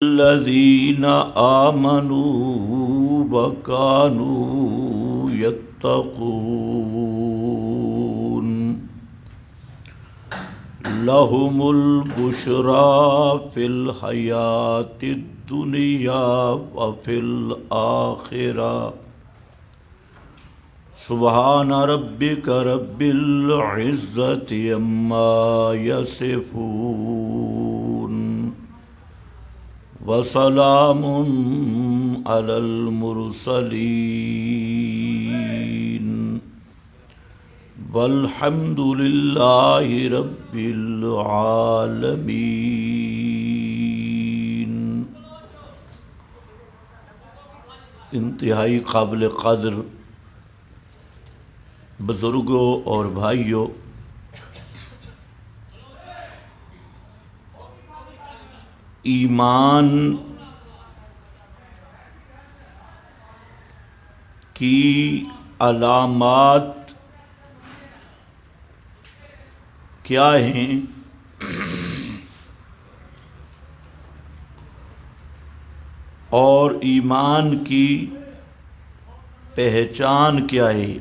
الذين آمنوا وكانوا يتقون لهم البشرى في الحياة الدنيا وفي الآخرة سبحان ربك رب العزة عما يصفون وسلام على المرسلين والحمد لله رب العالمين۔ انتہائی قابل قدر بزرگوں اور بھائیوں، ایمان کی علامات کیا ہیں؟ اور ایمان کی پہچان کیا ہے؟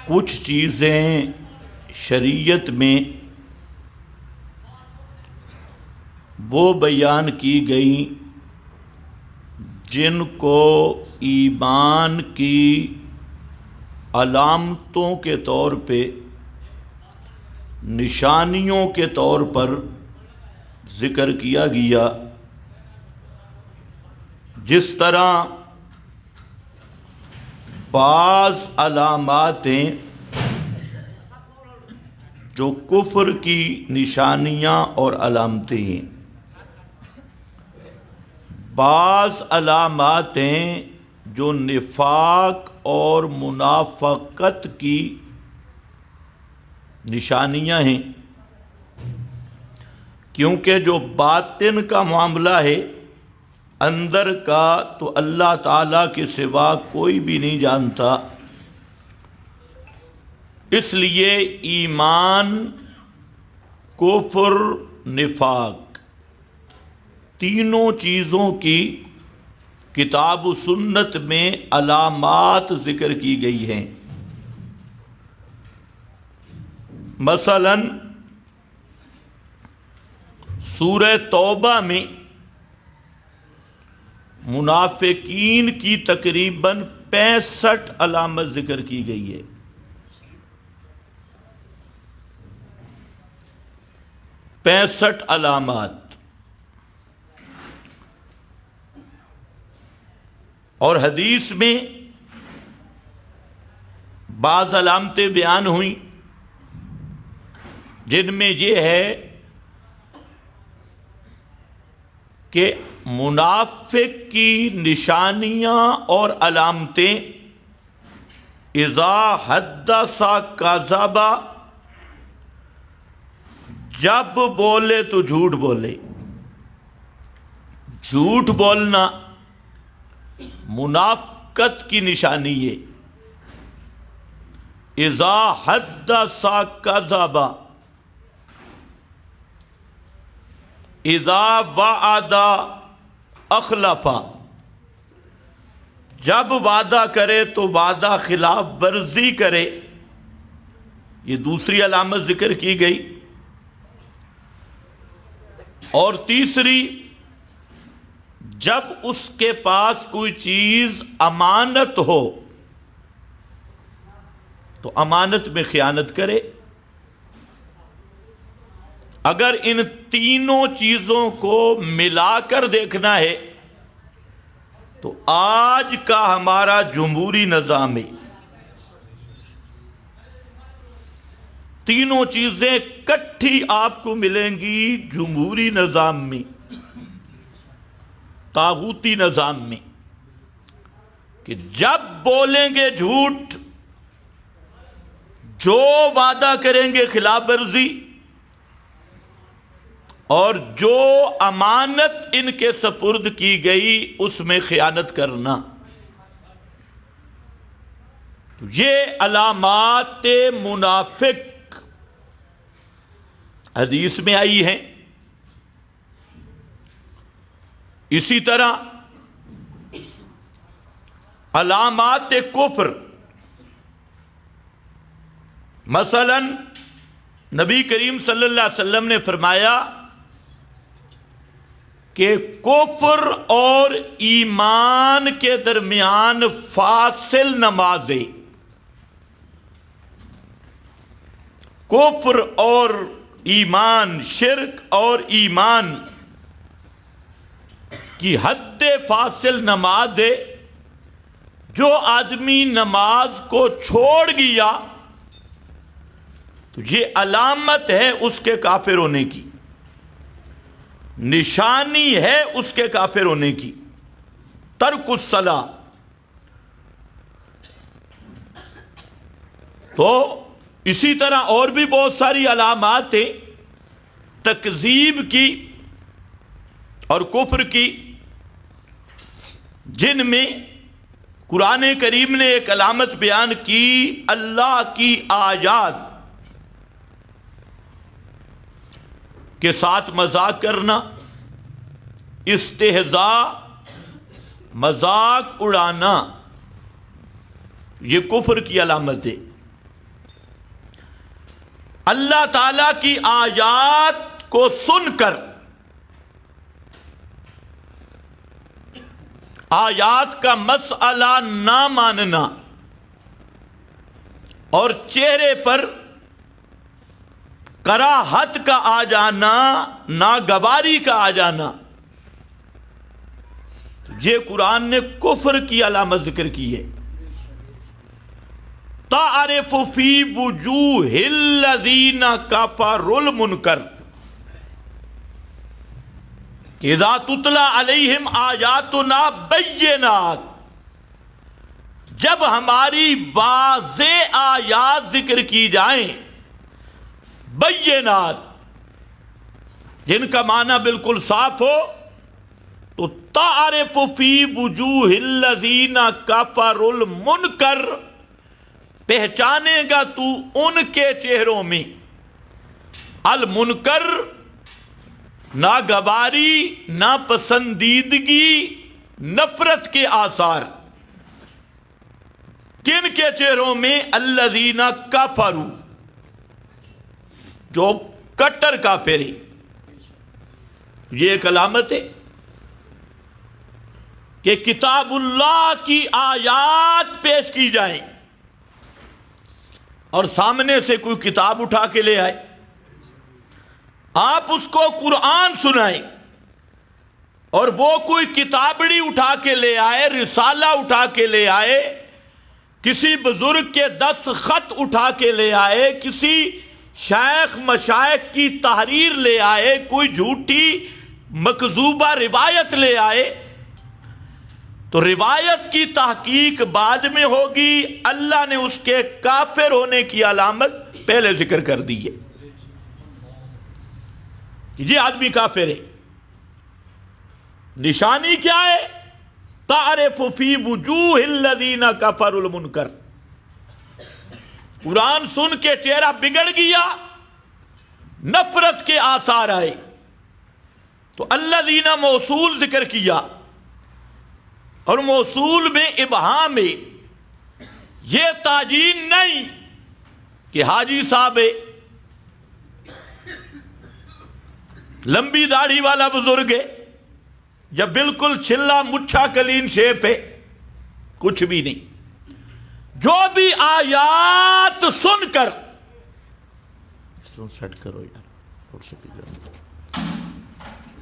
کچھ چیزیں شریعت میں وہ بیان کی گئیں جن کو ایمان کی علامتوں کے طور پہ، نشانیوں کے طور پر ذکر کیا گیا، جس طرح بعض علاماتیں جو کفر کی نشانیاں اور علامتیں ہیں، بعض علاماتیں جو نفاق اور منافقت کی نشانیاں ہیں، کیونکہ جو باطن کا معاملہ ہے، اندر کا تو اللہ تعالیٰ کے سوا کوئی بھی نہیں جانتا، اس لیے ایمان، کفر، نفاق، تینوں چیزوں کی کتاب و سنت میں علامات ذکر کی گئی ہیں۔ مثلا سورہ توبہ میں منافقین کی تقریباً 65 علامت ذکر کی گئی ہے۔ 65 علامات، اور حدیث میں بعض علامتیں بیان ہوئیں جن میں یہ ہے کہ منافق کی نشانیاں اور علامتیں، اذا حدث کذب، جب بولے تو جھوٹ بولے۔ جھوٹ بولنا منافقت کی نشانی ہے۔ اذا حدث کذب، اذا وعد اخلف، جب وعدہ کرے تو وعدہ خلاف ورزی کرے، یہ دوسری علامت ذکر کی گئی۔ اور تیسری، جب اس کے پاس کوئی چیز امانت ہو تو امانت میں خیانت کرے۔ اگر ان تینوں چیزوں کو ملا کر دیکھنا ہے تو آج کا ہمارا جمہوری نظام ہے، تینوں چیزیں کٹھی آپ کو ملیں گی جمہوری نظام میں، طاغوتی نظام میں، کہ جب بولیں گے جھوٹ، جو وعدہ کریں گے خلاف ورزی، اور جو امانت ان کے سپرد کی گئی اس میں خیانت کرنا۔ یہ علامات منافق، حدیث میں آئی ہیں. اسی طرح علامات کفر، مثلا نبی کریم صلی اللہ علیہ وسلم نے فرمایا کہ کفر اور ایمان کے درمیان فاصل نمازیں، کفر اور ایمان، شرک اور ایمان کی حد فاصل نماز ہے. جو آدمی نماز کو چھوڑ گیا تو یہ علامت ہے اس کے کافر ہونے کی، نشانی ہے اس کے کافر ہونے کی. ترک الصلاۃ. تو اسی طرح اور بھی بہت ساری علامات ہیں تکذیب کی اور کفر کی، جن میں قرآن کریم نے ایک علامت بیان کی، اللہ کی آیات کے ساتھ مذاق کرنا، استہزاء، مذاق اڑانا، یہ کفر کی علامت ہے. اللہ تعالیٰ کی آیات کو سن کر، آیات کا مسئلہ نہ ماننا اور چہرے پر کراہت کا آ جانا، ناگواری کا آ جانا، یہ قرآن نے کفر کی علامت ذکر کی ہے. تعرف فی وجوہ الذین کفروا المنکر اذا تتلی علیہم آیاتنا بینات. جب ہماری واضح آیات ذکر کی جائیں، بینات جن کا معنی بالکل صاف ہو، تو تعرف فی وجوہ الذین کفروا المنکر، پہچانے گا تو ان کے چہروں میں المنکر، ناگواری، ناپسندیدگی، نفرت کے آثار. کن کے چہروں میں؟ الذین کفروا، جو کٹر کافر ہیں. یہ ایک علامت ہے کہ کتاب اللہ کی آیات پیش کی جائیں اور سامنے سے کوئی کتاب اٹھا کے لے آئے، آپ اس کو قرآن سنائیں، اور وہ کوئی کتابڑی اٹھا کے لے آئے، رسالہ اٹھا کے لے آئے، کسی بزرگ کے دستخط اٹھا کے لے آئے، کسی شیخ مشائخ کی تحریر لے آئے، کوئی جھوٹی مکذوبہ روایت لے آئے، تو روایت کی تحقیق بعد میں ہوگی. اللہ نے اس کے کافر ہونے کی علامت پہلے ذکر کر دی ہے. یہ آدمی کافر ہے. نشانی کیا ہے؟ تعرف فی وجوہ الذین کفروا المنکر. قرآن سن کے چہرہ بگڑ گیا، نفرت کے آثار آئے، تو الذین موصول ذکر کیا، اور موصول میں ابہام ہے. یہ تعجین نہیں کہ حاجی صاحب ہے، لمبی داڑھی والا بزرگ ہے، یا بالکل چھلا مچھا کلین شیپ ہے، کچھ بھی نہیں. جو بھی آیات سن کر، سیٹ کرو یار،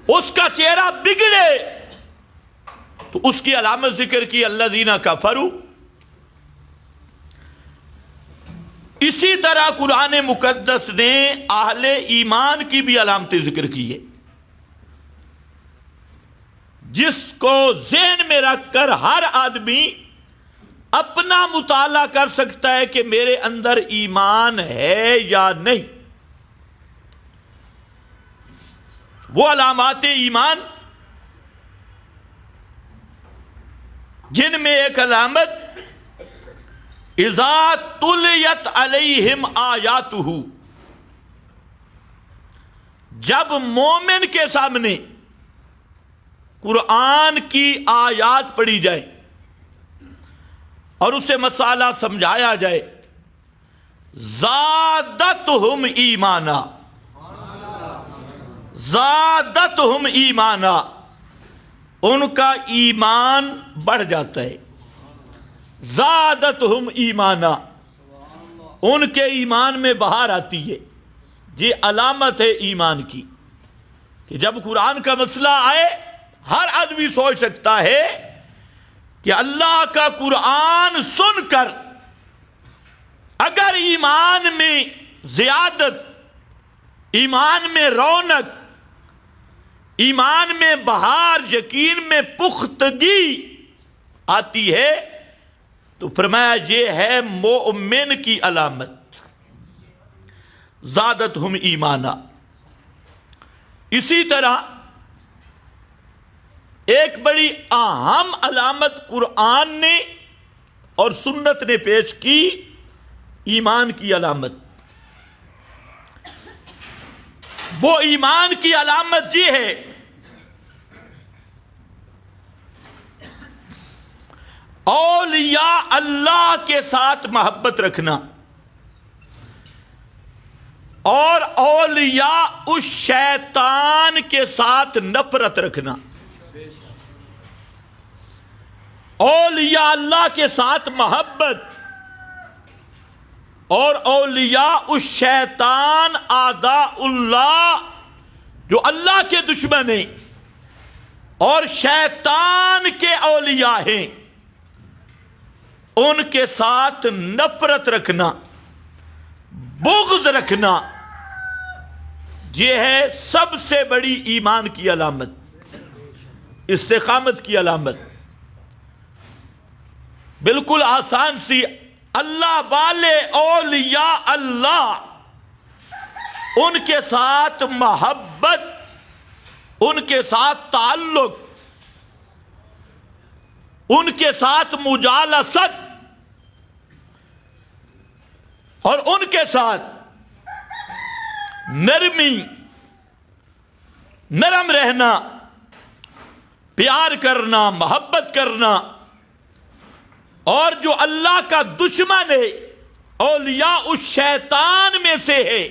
اس کا چہرہ بگڑے، تو اس کی علامت ذکر کی الذین کفروا. اسی طرح قرآن مقدس نے اہل ایمان کی بھی علامتیں ذکر کی ہے، جس کو ذہن میں رکھ کر ہر آدمی اپنا مطالعہ کر سکتا ہے کہ میرے اندر ایمان ہے یا نہیں. وہ علامات ایمان جن میں ایک علامت اذا تلیت علیہم آیاتہ، جب مومن کے سامنے قرآن کی آیات پڑھی جائے اور اسے مسئلہ سمجھایا جائے، زادتہم ایمانا، زادتہم ایمانا، ان کا ایمان بڑھ جاتا ہے۔ زادتہم ایمانا، ان کے ایمان میں بہار آتی ہے۔ یہ علامت ہے ایمان کی کہ جب قرآن کا مسئلہ آئے، ہر آدمی سوچ سکتا ہے کہ اللہ کا قرآن سن کر اگر ایمان میں زیادت، ایمان میں رونق، ایمان میں بہار، یقین میں پختگی آتی ہے تو فرمایا یہ ہے مومن کی علامت۔ زادتہم ایمانا۔ اسی طرح ایک بڑی اہم علامت قرآن نے اور سنت نے پیش کی، ایمان کی علامت۔ وہ ایمان کی علامت یہ ہے اولیاء اللہ کے ساتھ محبت رکھنا اور اولیاء اس شیطان کے ساتھ نفرت رکھنا۔ اولیاء اللہ کے ساتھ محبت اور اولیاء اس شیطان اعداء اللہ جو اللہ کے دشمن ہیں اور شیطان کے اولیاء ہیں، ان کے ساتھ نفرت رکھنا، بغض رکھنا، یہ ہے سب سے بڑی ایمان کی علامت، استقامت کی علامت۔ بالکل آسان سی، اللہ والے اولیاء اللہ، ان کے ساتھ محبت، ان کے ساتھ تعلق، ان کے ساتھ مجالست اور ان کے ساتھ نرمی، نرم رہنا، پیار کرنا، محبت کرنا، اور جو اللہ کا دشمن ہے، اولیاء اس شیطان میں سے ہے،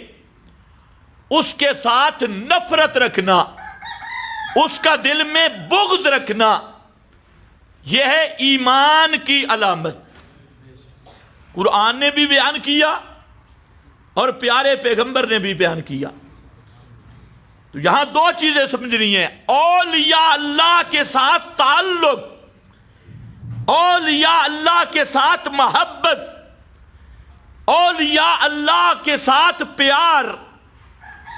اس کے ساتھ نفرت رکھنا، اس کا دل میں بغض رکھنا، یہ ہے ایمان کی علامت۔ قرآن نے بھی بیان کیا اور پیارے پیغمبر نے بھی بیان کیا۔ تو یہاں دو چیزیں سمجھنی ہیں، اولیاء اللہ کے ساتھ تعلق، اولیاء اللہ کے ساتھ محبت، اولیاء اللہ کے ساتھ پیار،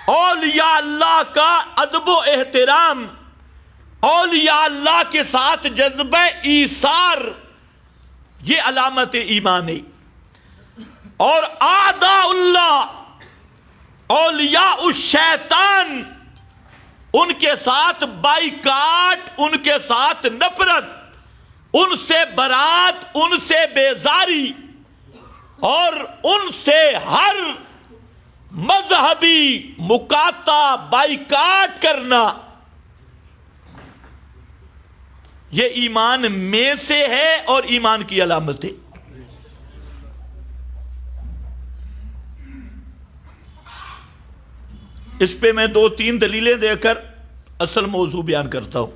اولیاء اللہ کا ادب و احترام، اولیاء اللہ کے ساتھ جذبہ ایثار، یہ علامت ایمان ہے۔ اور اعداء اللہ، اولیاء الشیطان، ان کے ساتھ بائیکاٹ، ان کے ساتھ نفرت، ان سے برات، ان سے بیزاری اور ان سے ہر مذہبی مقاطعہ، بائیکاٹ کرنا، یہ ایمان میں سے ہے اور ایمان کی علامت ہے۔ اس پہ میں 2-3 دلیلیں دے کر اصل موضوع بیان کرتا ہوں۔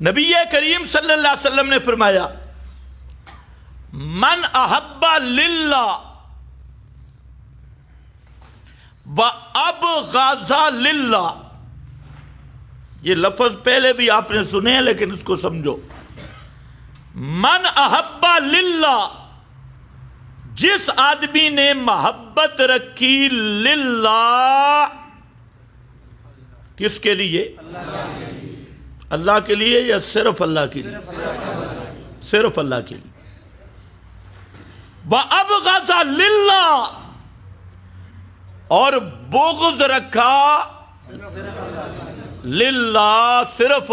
نبی کریم صلی اللہ علیہ وسلم نے فرمایا، من احب للہ وابغض للہ، یہ لفظ پہلے بھی آپ نے سنے ہیں لیکن اس کو سمجھو۔ من احب للہ، جس آدمی نے محبت رکھی للہ، کس کے لیے؟ اللہ کے لیے یا صرف اللہ کے لیے؟ صرف اللہ کے لیے۔ وَأَبْغَضَ لِلَّهِ، اور بغض رکھا للہ، صرف۔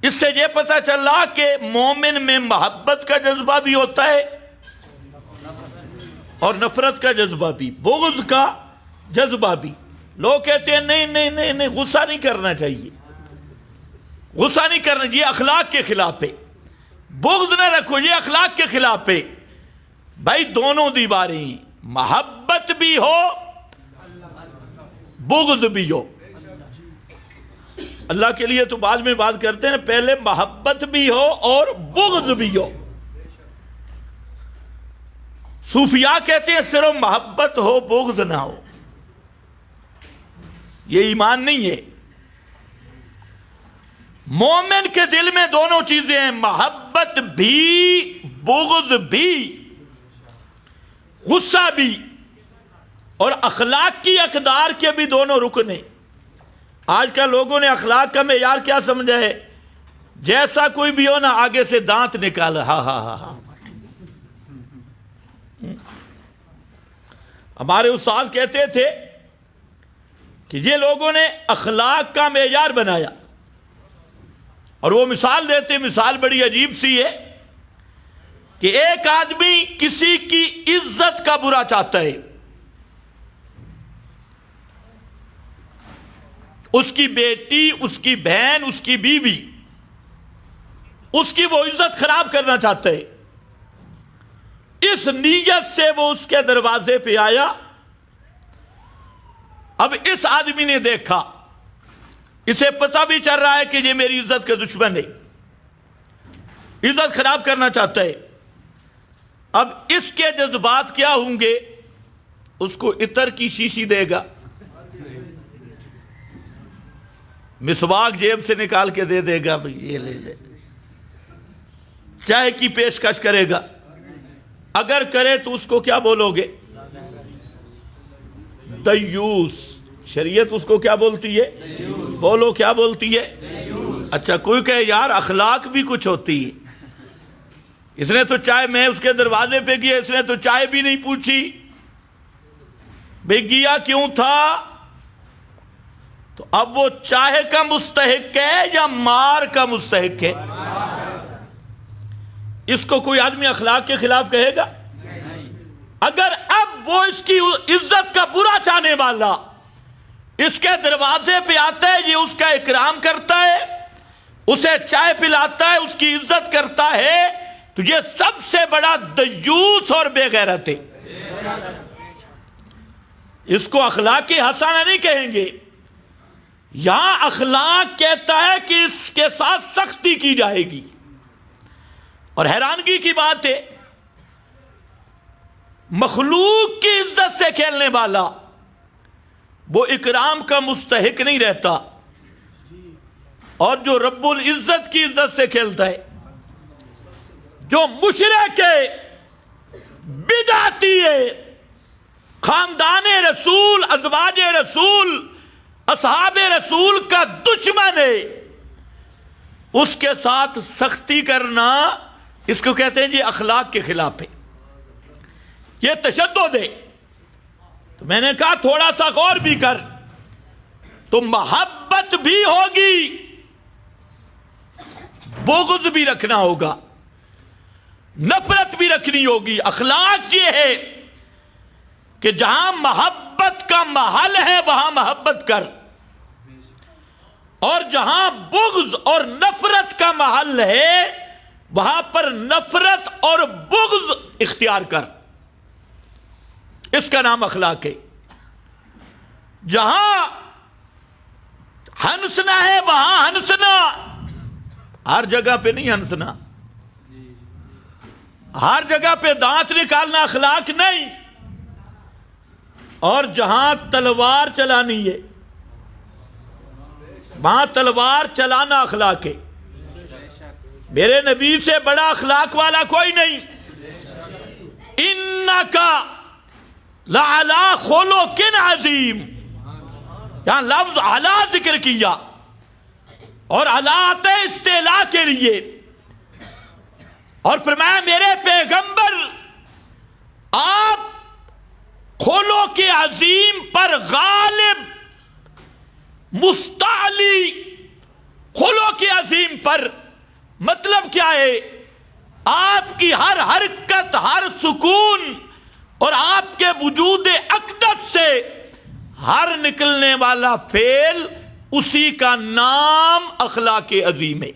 اس سے یہ پتہ چلا کہ مومن میں محبت کا جذبہ بھی ہوتا ہے اور نفرت کا جذبہ بھی، بغض کا جذبہ بھی۔ لوگ کہتے ہیں نہیں غصہ نہیں کرنا چاہیے، غصہ نہیں کرنا، یہ اخلاق کے خلاف ہے۔ بغض نہ رکھو، یہ اخلاق کے خلاف ہے۔ بھائی دونوں دیواریں ہیں، محبت بھی ہو بغض بھی ہو۔ اللہ کے لیے تو بعد میں بات کرتے ہیں، پہلے محبت بھی ہو اور بغض بھی ہو۔ صوفیاء کہتے ہیں صرف محبت ہو بغض نہ ہو، یہ ایمان نہیں ہے۔ مومن کے دل میں دونوں چیزیں ہیں، محبت بھی بغض بھی، غصہ بھی، اور اخلاق کی اقدار کے بھی دونوں رکن ہیں۔ آج کل لوگوں نے اخلاق کا معیار کیا سمجھا ہے؟ جیسا کوئی بھی ہو نا، آگے سے دانت نکالا، ہاں ہاں ہاں ہاں۔ ہمارے استاد کہتے تھے کہ یہ لوگوں نے اخلاق کا معیار بنایا، اور وہ مثال دیتے، مثال بڑی عجیب سی ہے کہ ایک آدمی کسی کی عزت کا برا چاہتا ہے، اس کی بیٹی، اس کی بہن، اس کی بیوی، اس کی وہ عزت خراب کرنا چاہتا ہے۔ اس نیت سے وہ اس کے دروازے پہ آیا۔ اب اس آدمی نے دیکھا، اسے پتہ بھی چل رہا ہے کہ یہ میری عزت کا دشمن ہے، عزت خراب کرنا چاہتا ہے۔ اب اس کے جذبات کیا ہوں گے؟ اس کو عطر کی شیشی دے گا، مسواک جیب سے نکال کے دے دے گا، یہ لے لے، چائے کی پیشکش کرے گا۔ اگر کرے تو اس کو کیا بولو گے؟ دیوس۔ شریعت اس کو کیا بولتی ہے؟ بولو کیا بولتی ہے؟ اچھا کوئی کہے یار اخلاق بھی کچھ ہوتی ہے، اس نے تو چائے، میں اس کے دروازے پہ گیا، اس نے تو چائے بھی نہیں پوچھی، بھئی گیا کیوں تھا؟ تو اب وہ چائے کا مستحق ہے یا مار کا مستحق ہے؟ اس کو کوئی آدمی اخلاق کے خلاف کہے گا؟ اگر اب وہ اس کی عزت کا برا چاہنے والا اس کے دروازے پہ آتا ہے، یہ اس کا اکرام کرتا ہے، اسے چائے پلاتا ہے، اس کی عزت کرتا ہے، تو یہ سب سے بڑا دیوس اور بے غیرت ہے۔ اس کو اخلاقی حسنہ نہیں کہیں گے، یہاں اخلاق کہتا ہے کہ اس کے ساتھ سختی کی جائے گی۔ اور حیرانگی کی بات ہے، مخلوق کی عزت سے کھیلنے والا وہ اکرام کا مستحق نہیں رہتا، اور جو رب العزت کی عزت سے کھیلتا ہے، جو مشرک ہے، بدعتی ہے، خاندان رسول، ازواج رسول، اصحاب رسول کا دشمن ہے، اس کے ساتھ سختی کرنا، اس کو کہتے ہیں جی اخلاق کے خلاف ہے، یہ تشدد ہے۔ تو میں نے کہا تھوڑا سا غور بھی کر، تو محبت بھی ہوگی، بغض بھی رکھنا ہوگا، نفرت بھی رکھنی ہوگی۔ اخلاق یہ ہے کہ جہاں محبت کا محل ہے وہاں محبت کر، اور جہاں بغض اور نفرت کا محل ہے وہاں پر نفرت اور بغض اختیار کر، اس کا نام اخلاق ہے۔ جہاں ہنسنا ہے وہاں ہنسنا، ہر جگہ پہ نہیں ہنسنا، ہر جگہ پہ دانت نکالنا اخلاق نہیں۔ اور جہاں تلوار چلانی ہے وہاں تلوار چلانا اخلاق ہے۔ میرے نبی سے بڑا اخلاق والا کوئی نہیں۔ اِنَّكَ لَعَلَىٰ خُلُقٍ عَظِيمٍ، یہاں لفظ علا ذکر کیا، اور علا آتا ہے استعلاء کے لیے، اور فرمایا میرے پیغمبر آپ خلق عظیم پر غالب، مستعلی، خلق عظیم پر مطلب کیا ہے؟ آپ کی ہر حرکت، ہر سکون اور آپ کے وجود اقدس سے ہر نکلنے والا فعل اسی کا نام اخلاق عظیم ہے،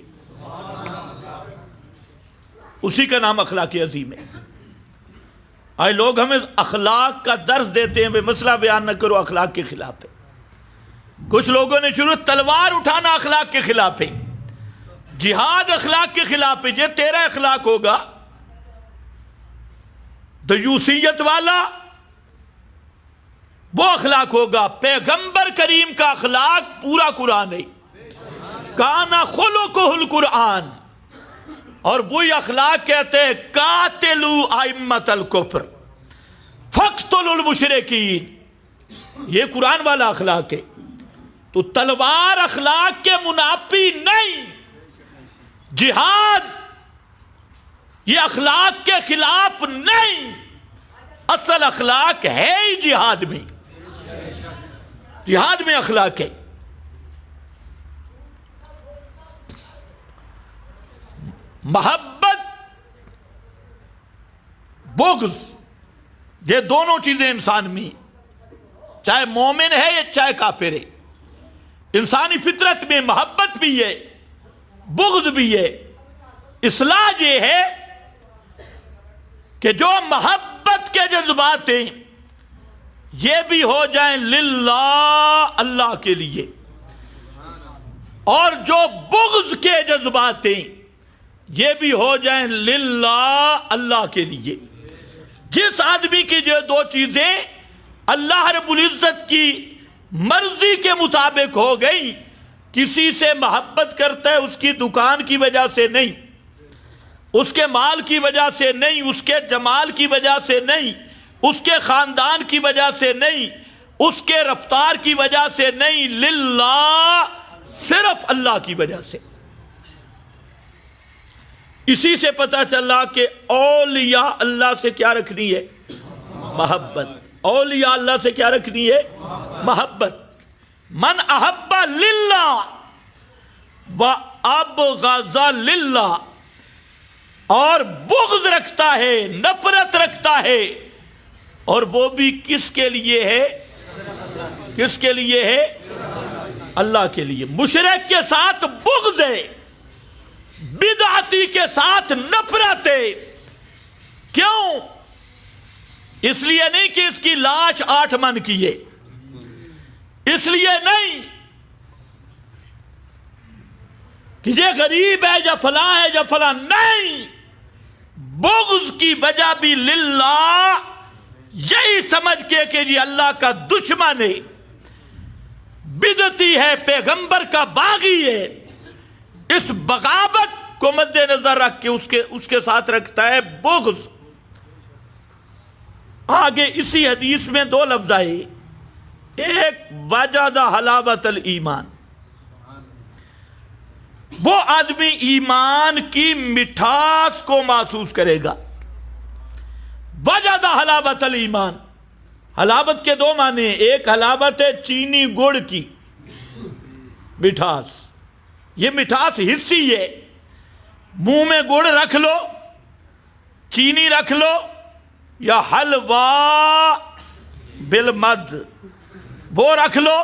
اسی کا نام اخلاق عظیم ہے۔ آج لوگ ہمیں اخلاق کا درس دیتے ہیں، مسئلہ بیان نہ کرو، اخلاق کے خلاف ہے۔ کچھ لوگوں نے شروع تلوار اٹھانا اخلاق کے خلاف ہے، جہاد اخلاق کے خلاف ہے۔ یہ تیرا اخلاق ہوگا دیوسیت والا، وہ اخلاق ہوگا۔ پیغمبر کریم کا اخلاق پورا قرآن ہے، کانا خلقہ القرآن، اور وہی اخلاق کہتے ہیں قاتلوا ائمۃ الکفر فاقتلوا المشرکین، یہ قرآن والا اخلاق ہے۔ تو تلوار اخلاق کے منافی نہیں، جہاد یہ اخلاق کے خلاف نہیں، اصل اخلاق ہے ہی جہاد میں، جہاد میں اخلاق ہے۔ محبت، بغض، یہ دونوں چیزیں انسان میں، چاہے مومن ہے یا چاہے کافر ہے، انسانی فطرت میں محبت بھی ہے، بغض بھی ہے۔ اصلاح یہ ہے کہ جو محبت کے جذبات ہیں یہ بھی ہو جائیں للہ، اللہ کے لیے، اور جو بغض کے جذبات ہیں یہ بھی ہو جائیں للہ، اللہ کے لیے۔ جس آدمی کی جو دو چیزیں اللہ رب العزت کی مرضی کے مطابق ہو گئی، کسی سے محبت کرتا ہے اس کی دکان کی وجہ سے نہیں، اس کے مال کی وجہ سے نہیں، اس کے جمال کی وجہ سے نہیں، اس کے خاندان کی وجہ سے نہیں، اس کے رفتار کی وجہ سے نہیں، للہ، صرف اللہ کی وجہ سے۔ اسی سے پتہ چلا کہ اولیاء اللہ سے کیا رکھنی ہے؟ محبت۔ اولیاء اللہ سے کیا رکھنی ہے؟ محبت۔ من احب للہ وابغض للہ، اور بغض رکھتا ہے، نفرت رکھتا ہے، اور وہ بھی کس کے لیے ہے؟ کس کے لیے ہے؟ اللہ کے لیے۔ مشرک کے ساتھ بغض ہے، بدعتی کے ساتھ نفرت ہے۔ کیوں؟ اس لیے نہیں کہ اس کی لاش 8 من کی ہے، اس لیے نہیں کہ یہ غریب ہے یا فلاں ہے یا فلاں، نہیں، بغض کی وجہ بھی للہ، یہی سمجھ کے کہ یہ اللہ کا دشمن ہے، بدعتی ہے، پیغمبر کا باغی ہے، اس بغاوت کو مد نظر رکھ کے اس کے ساتھ رکھتا ہے بغض۔ آگے اسی حدیث میں 2 لفظ آئے، ایک وجد حلاوت الایمان، وہ آدمی ایمان کی مٹھاس کو محسوس کرے گا۔ وجد حلاوت الایمان، حلاوت کے 2 معنی، ایک حلاوت ہے چینی گڑ کی مٹھاس، یہ مٹھاس حصی ہے، منہ میں گڑ رکھ لو، چینی رکھ لو، یا حلوہ بالمد وہ رکھ لو،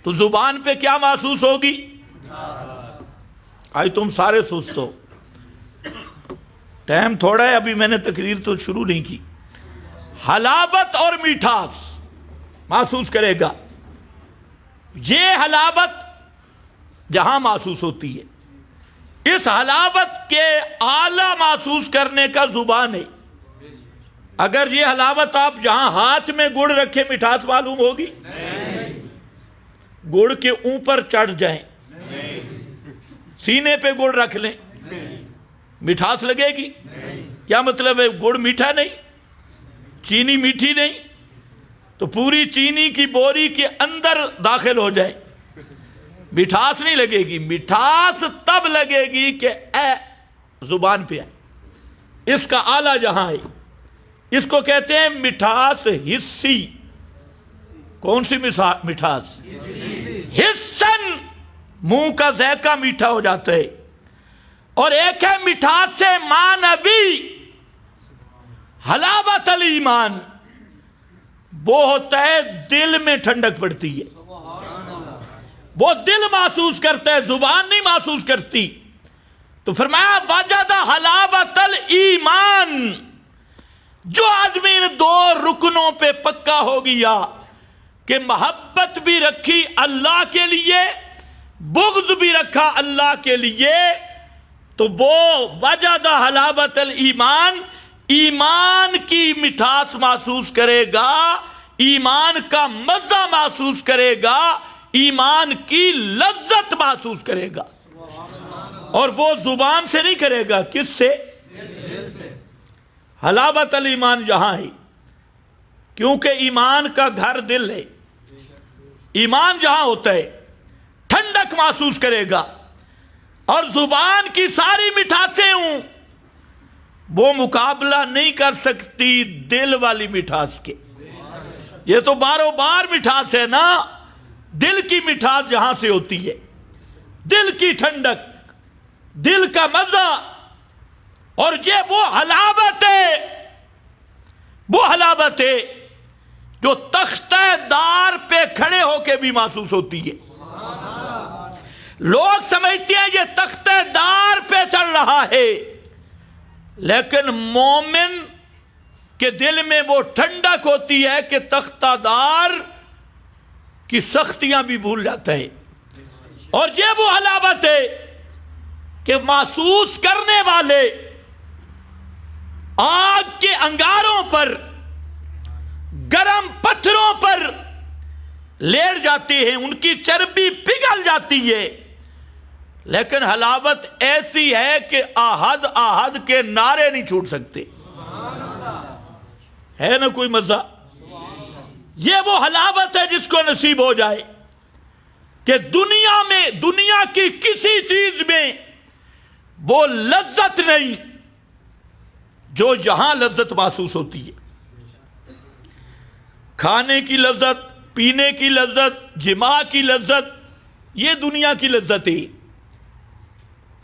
تو زبان پہ کیا محسوس ہوگی؟ آج تم سارے سست ہو، ٹائم تھوڑا ہے، ابھی میں نے تقریر تو شروع نہیں کی۔ حلاوت اور میٹھاس محسوس کرے گا۔ یہ حلاوت جہاں محسوس ہوتی ہے، اس حلاوت کے اعلیٰ محسوس کرنے کا زبان ہے۔ اگر یہ حلاوت آپ جہاں ہاتھ میں گڑ رکھے مٹھاس معلوم ہوگی؟ گڑ کے اوپر چڑھ جائیں، سینے پہ گڑ رکھ لیں، مٹھاس لگے گی؟ کیا مطلب ہے؟ گڑ میٹھا نہیں، چینی میٹھی نہیں، تو پوری چینی کی بوری کے اندر داخل ہو جائے، مٹھاس نہیں لگے گی۔ مٹھاس تب لگے گی کہ اے زبان پہ آئے، اس کا اعلیٰ جہاں ہے، اس کو کہتے ہیں مٹھاس حسی۔ کون سی مٹھاس؟ حسن، منہ کا ذائقہ میٹھا ہو جاتا ہے۔ اور ایک ہے مٹھاس معنوی، حلاوت الایمان وہ ہوتا ہے دل میں ٹھنڈک پڑتی ہے، وہ دل محسوس کرتا ہے، زبان نہیں محسوس کرتی. تو فرمایا وجد حلاوت الایمان، جو آدمی ان دو رکنوں پہ پکا ہو گیا کہ محبت بھی رکھی اللہ کے لیے، بغض بھی رکھا اللہ کے لیے، تو وہ وجد حلاوت الایمان، ایمان کی مٹھاس محسوس کرے گا، ایمان کا مزہ محسوس کرے گا، ایمان کی لذت محسوس کرے گا. اور وہ زبان سے نہیں کرے گا، کس سے؟ دل سے. حلاوت الایمان یہاں ہے، کیونکہ ایمان کا گھر دل ہے. ایمان جہاں ہوتا ہے ٹھنڈک محسوس کرے گا، اور زبان کی ساری مٹھاسیں ہوں وہ مقابلہ نہیں کر سکتی دل والی مٹھاس کے. یہ تو باروں بار مٹھاس ہے نا، دل کی مٹھاس جہاں سے ہوتی ہے، دل کی ٹھنڈک، دل کا مزہ. اور یہ وہ حلاوت ہے جو تختہ دار پہ کھڑے ہو کے بھی محسوس ہوتی ہے. لوگ سمجھتے ہیں یہ تختہ دار پہ چل رہا ہے، لیکن مومن کے دل میں وہ ٹھنڈک ہوتی ہے کہ تختہ دار کی سختیاں بھی بھول جاتا ہے. اور یہ وہ حلاوت ہے کہ محسوس کرنے والے آگ کے انگاروں پر، گرم پتھروں پر لیٹ جاتے ہیں، ان کی چربی پگھل جاتی ہے، لیکن حلاوت ایسی ہے کہ آہد آہد کے نعرے نہیں چھوٹ سکتے. ہے نا کوئی مزہ؟ یہ وہ حلاوت ہے جس کو نصیب ہو جائے کہ دنیا کی کسی چیز میں وہ لذت نہیں جو یہاں لذت محسوس ہوتی ہے. کھانے کی لذت، پینے کی لذت، جماع کی لذت، یہ دنیا کی لذت ہے.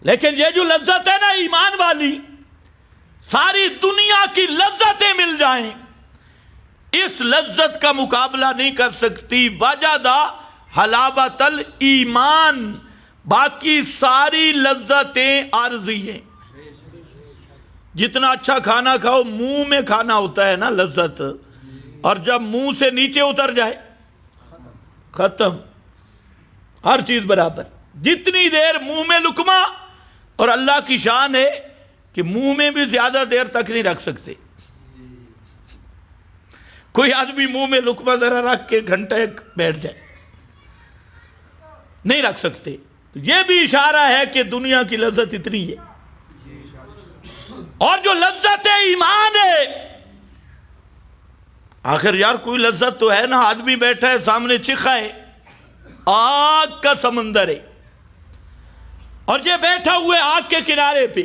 لیکن یہ جو لذت ہے نا ایمان والی، ساری دنیا کی لذتیں مل جائیں، اس لذت کا مقابلہ نہیں کر سکتی. وجد حلاوت الایمان، باقی ساری لذتیں عارضی ہیں. جتنا اچھا کھانا کھاؤ، منہ میں کھانا ہوتا ہے نا لذت، اور جب منہ سے نیچے اتر جائے ختم، ہر چیز برابر. جتنی دیر منہ میں لقمہ، اور اللہ کی شان ہے کہ منہ میں بھی زیادہ دیر تک نہیں رکھ سکتے. کوئی آدمی منہ میں لقمہ ذرا رکھ کے گھنٹہ ایک بیٹھ جائے، نہیں رکھ سکتے. تو یہ بھی اشارہ ہے کہ دنیا کی لذت اتنی ہے. اور جو لذت ایمان ہے، آخر یار کوئی لذت تو ہے نا، آدمی بیٹھا ہے سامنے چکھا ہے، آگ کا سمندر ہے، اور یہ بیٹھا ہوئے آگ کے کنارے پہ،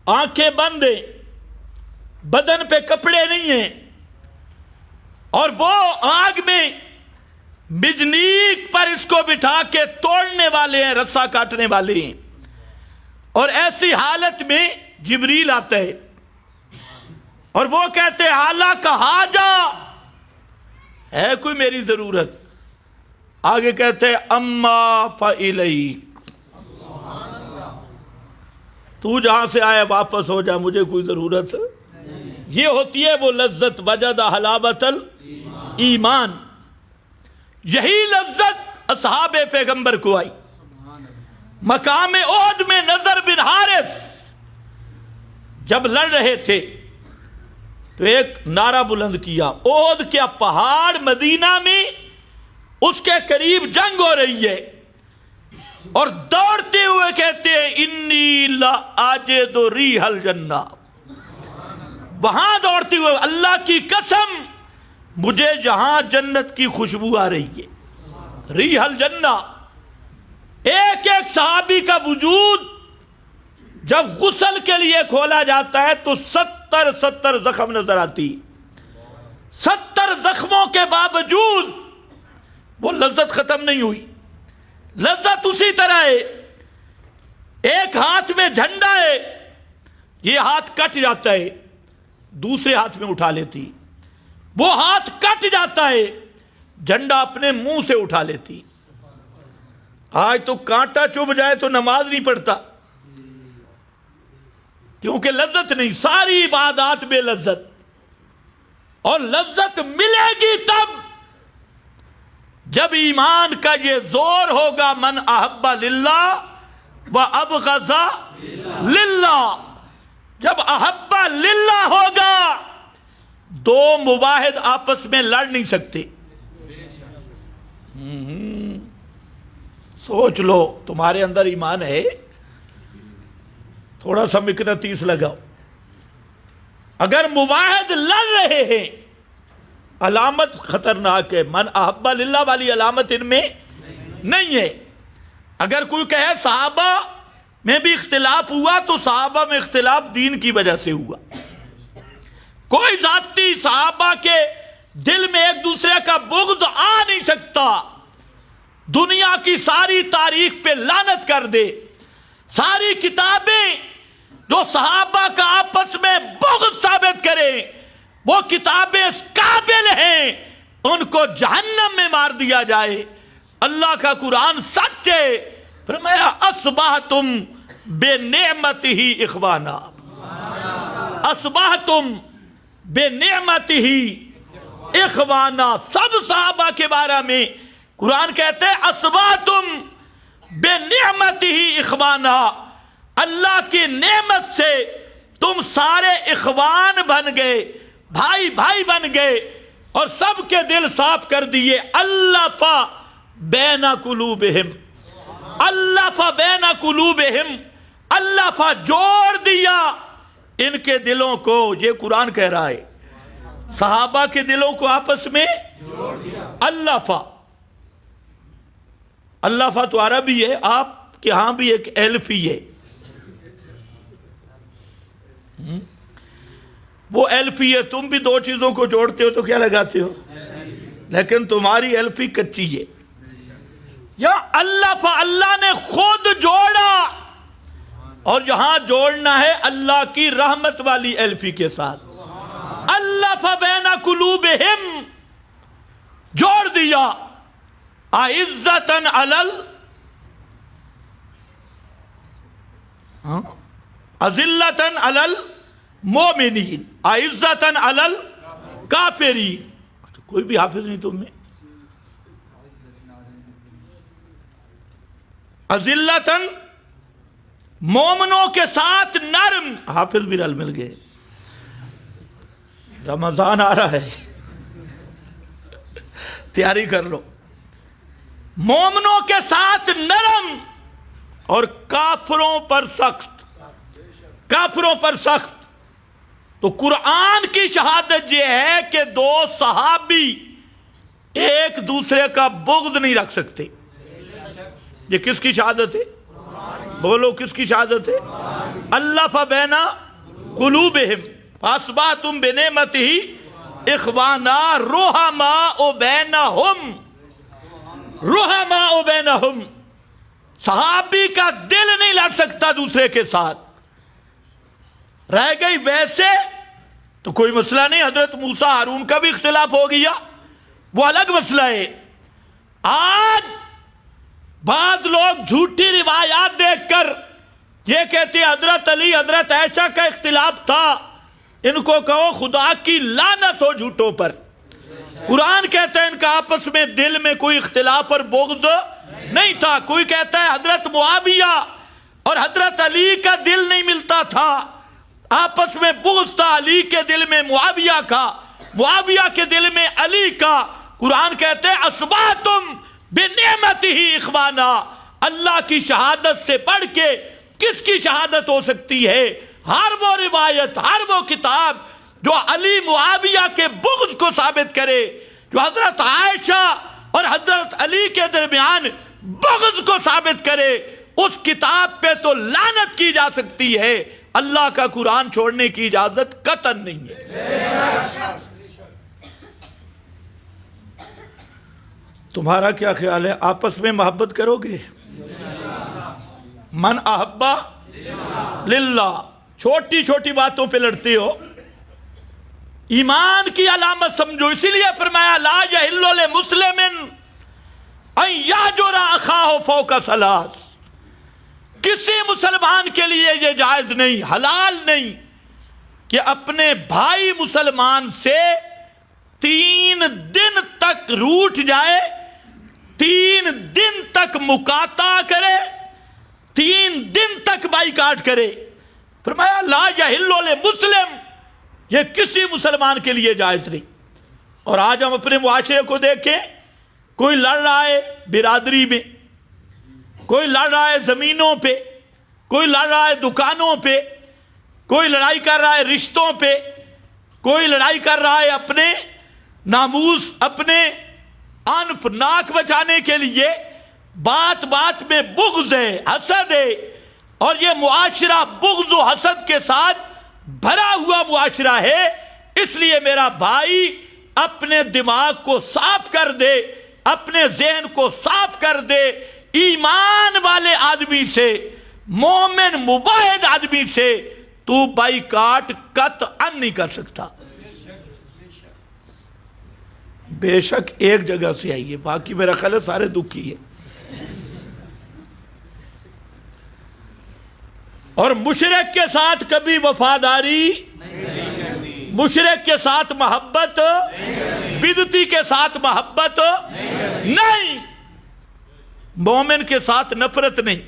آنکھیں بند ہیں، بدن پہ کپڑے نہیں ہیں، اور وہ آگ میں بجنیک پر اس کو بٹھا کے توڑنے والے ہیں، رسا کاٹنے والے ہیں. اور ایسی حالت میں جبریل آتا ہے اور وہ کہتے ہیں حالہ کہا جا، ہے کوئی میری ضرورت؟ آگے کہتے ہیں اما فالیک، تو جہاں سے آیا واپس ہو جا، مجھے کوئی ضرورت. یہ ہوتی ہے وہ لذت، وجد حلاوت الایمان. یہی لذت اصحاب پیغمبر کو آئی. مقام احد میں نضر بن حارث جب لڑ رہے تھے تو ایک نعرہ بلند کیا. احد کیا پہاڑ مدینہ میں اس کے قریب جنگ ہو رہی ہے، اور دوڑتے ہوئے کہتے ہیں انی لاجد ریح الجنہ. وہاں دوڑتے ہوئے اللہ کی قسم مجھے جہاں جنت کی خوشبو آ رہی ہے، ریح الجنہ. ایک ایک صحابی کا وجود جب غسل کے لیے کھولا جاتا ہے تو 70 زخم نظر آتی. 70 زخموں کے باوجود وہ لذت ختم نہیں ہوئی. لذت اسی طرح ہے. ایک ہاتھ میں جھنڈا ہے، یہ ہاتھ کٹ جاتا ہے، دوسرے ہاتھ میں اٹھا لیتی، وہ ہاتھ کٹ جاتا ہے، جھنڈا اپنے منہ سے اٹھا لیتی۔ آج تو کانٹا چبھ جائے تو نماز نہیں پڑھتا، کیونکہ لذت نہیں، ساری عبادات بے لذت، اور لذت ملے گی تب جب ایمان کا یہ زور ہوگا، من احب للہ و ابغض للہ۔ جب احب للہ ہوگا، دو مواحد آپس میں لڑ نہیں سکتے۔ سوچ لو، تمہارے اندر ایمان ہے، تھوڑا سا مقناطیس لگاؤ۔ اگر مواحد لڑ رہے ہیں، علامت خطرناک ہے، من احب للہ والی علامت ان میں نہیں ہے۔ اگر کوئی کہے صحابہ میں بھی اختلاف ہوا، تو صحابہ میں اختلاف دین کی وجہ سے ہوا۔ کوئی ذاتی صحابہ کے دل میں ایک دوسرے کا بغض آ نہیں سکتا۔ دنیا کی ساری تاریخ پہ لعنت کر دے، ساری کتابیں جو صحابہ کا آپس میں بغض ثابت کریں، وہ کتابیں اس قابل ہیں ان کو جہنم میں مار دیا جائے۔ اللہ کا قرآن سچ ہے، فرمایا اصبحتم بنعمتہ اخوانا، اصبحتم بنعمتہ اخوانا۔ سب صحابہ کے بارے میں قرآن کہتے ہیں اصبحتم بنعمتہ اخوانا، اللہ کی نعمت سے تم سارے اخوان بن گئے، بھائی بھائی بن گئے، اور سب کے دل صاف کر دیے۔ الف بین قلوبہم، الف بین قلوبہم، الف جوڑ دیا ان کے دلوں کو۔ یہ قرآن کہہ رہا ہے، صحابہ کے دلوں کو آپس میں جوڑ دیا۔ الف، الف تو عربی ہے، آپ کے ہاں بھی ایک الفی ہے۔ وہ الفی ہے، تم بھی دو چیزوں کو جوڑتے ہو تو کیا لگاتے ہو؟ لیکن تمہاری الفی کچی ہے۔ یا الف، اللہ نے خود جوڑا، اور جہاں جوڑنا ہے اللہ کی رحمت والی الفی کے ساتھ۔ الف بین قلوبہم، جوڑ دیا۔ اعزتاً علی اذلتاً علی المؤمنین، اعزتاً علی الکافرین۔ کوئی بھی حافظ نہیں تم میں؟ اذلتاً، مومنوں کے ساتھ نرم، حافظ بھی رل مل گئے۔ رمضان آ رہا ہے، تیاری کر لو۔ مومنوں کے ساتھ نرم اور کافروں پر سخت، کافروں پر سخت۔ تو قرآن کی شہادت یہ ہے کہ دو صحابی ایک دوسرے کا بغض نہیں رکھ سکتے۔ یہ کس کی شہادت ہے؟ بولو کس کی شہادت ہے؟ الف بین قلوبہم فاصبحتم بنعمتہ اخوانا رحماء بینہم، رحماء بینہم۔ صحابی کا دل نہیں لڑ سکتا دوسرے کے ساتھ۔ رہ گئی ویسے تو کوئی مسئلہ نہیں، حضرت موسیٰ ہارون کا بھی اختلاف ہو گیا، وہ الگ مسئلہ ہے۔ آج بعض لوگ جھوٹی روایات دیکھ کر یہ کہتے ہیں حضرت علی حضرت عائشہ کا اختلاف تھا، ان کو کہو خدا کی لعنت ہو جھوٹوں پر۔ قرآن کہتا ہے ان کا آپس میں دل میں کوئی اختلاف اور بغض نہیں تھا۔ کوئی کہتا ہے حضرت معاویہ اور حضرت علی کا دل نہیں ملتا تھا، آپس میں بغض تھا، علی کے دل میں معاویہ کا، معاویہ کے دل میں علی کا۔ قرآن کہتے ہیں اصبحتم بنعمتہ اخوانا۔ اللہ کی شہادت سے بڑھ کے کس کی شہادت ہو سکتی ہے؟ ہر وہ روایت، ہر وہ کتاب جو علی معاویہ کے بغض کو ثابت کرے، جو حضرت عائشہ اور حضرت علی کے درمیان بغض کو ثابت کرے، اس کتاب پہ تو لعنت کی جا سکتی ہے، اللہ کا قرآن چھوڑنے کی اجازت قطعاً نہیں ہے۔ تمہارا کیا خیال ہے؟ آپس میں محبت کرو گے؟ من احبا للہ۔ چھوٹی چھوٹی باتوں پہ لڑتے ہو، ایمان کی علامت سمجھو. اسی لیے فرمایا لا یحل لمسلم ان یہجر اخاہ فوق ثلاث. کسی مسلمان کے لیے یہ جائز نہیں، حلال نہیں کہ اپنے بھائی مسلمان سے 3 دن تک روٹھ جائے، 3 دن تک مقاطع کرے، 3 دن تک بائیکاٹ کرے. فرمایا لا یحل لمسلم، یہ کسی مسلمان کے لیے جائز نہیں. اور آج ہم اپنے معاشرے کو دیکھیں، کوئی لڑ رہا ہے برادری میں، کوئی لڑ رہا ہے زمینوں پہ، کوئی لڑ رہا ہے دکانوں پہ، کوئی لڑائی کر رہا ہے رشتوں پہ، کوئی لڑائی کر رہا ہے اپنے ناموس، اپنے انف ناک بچانے کے لیے. بات بات میں بغض ہے، حسد ہے، اور یہ معاشرہ بغض و حسد کے ساتھ بھرا ہوا معاشرہ ہے. اس لیے میرا بھائی اپنے دماغ کو صاف کر دے، اپنے ذہن کو صاف کر دے. ایمان والے آدمی سے، مومن مباحد آدمی سے تو بائیکاٹ قطعا نہیں کر سکتا. بے شک ایک جگہ سے آئیے، باقی میرا خیال ہے سارے دکھی ہے. اور مشرک کے ساتھ کبھی وفاداری نہیں، مشرک کے ساتھ محبت، بدعتی کے ساتھ محبت نہیں، مومن کے ساتھ نفرت نہیں.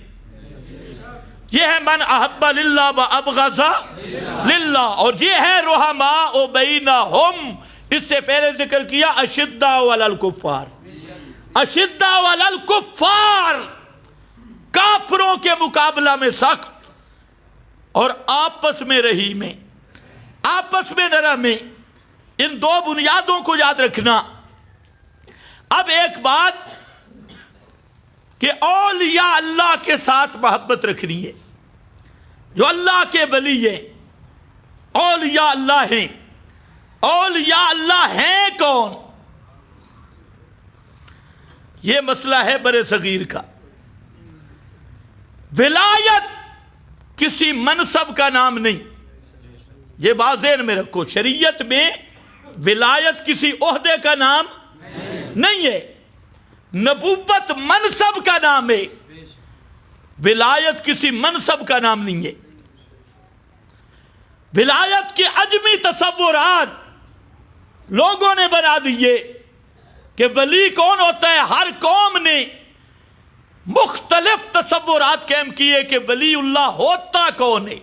یہ ہے من احب للہ و ابغض للہ. اور یہ ہے رحماء بینہم. اس سے پہلے ذکر کیا اشداء علی الکفار، اشداء علی الکفار، کافروں کے مقابلہ میں سخت، اور آپس میں رحیم میں، آپس میں نرم میں. ان 2 بنیادوں کو یاد رکھنا. اب ایک بات کہ اولیاء اللہ کے ساتھ محبت رکھنی ہے. جو اللہ کے ولی ہیں، اولیاء اللہ ہیں. اولیاء اللہ ہیں کون؟ یہ مسئلہ ہے برے صغیر کا. ولایت کسی منصب کا نام نہیں، یہ بات ذہن میں رکھو. شریعت میں ولایت کسی عہدے کا نام نہیں ہے. نبوت منصب کا نام ہے، ولایت کسی منصب کا نام نہیں ہے. ولایت کے عجمی تصورات لوگوں نے بنا دیے کہ ولی کون ہوتا ہے. ہر قوم نے مختلف تصورات قائم کیے کہ ولی اللہ ہوتا کون ہے.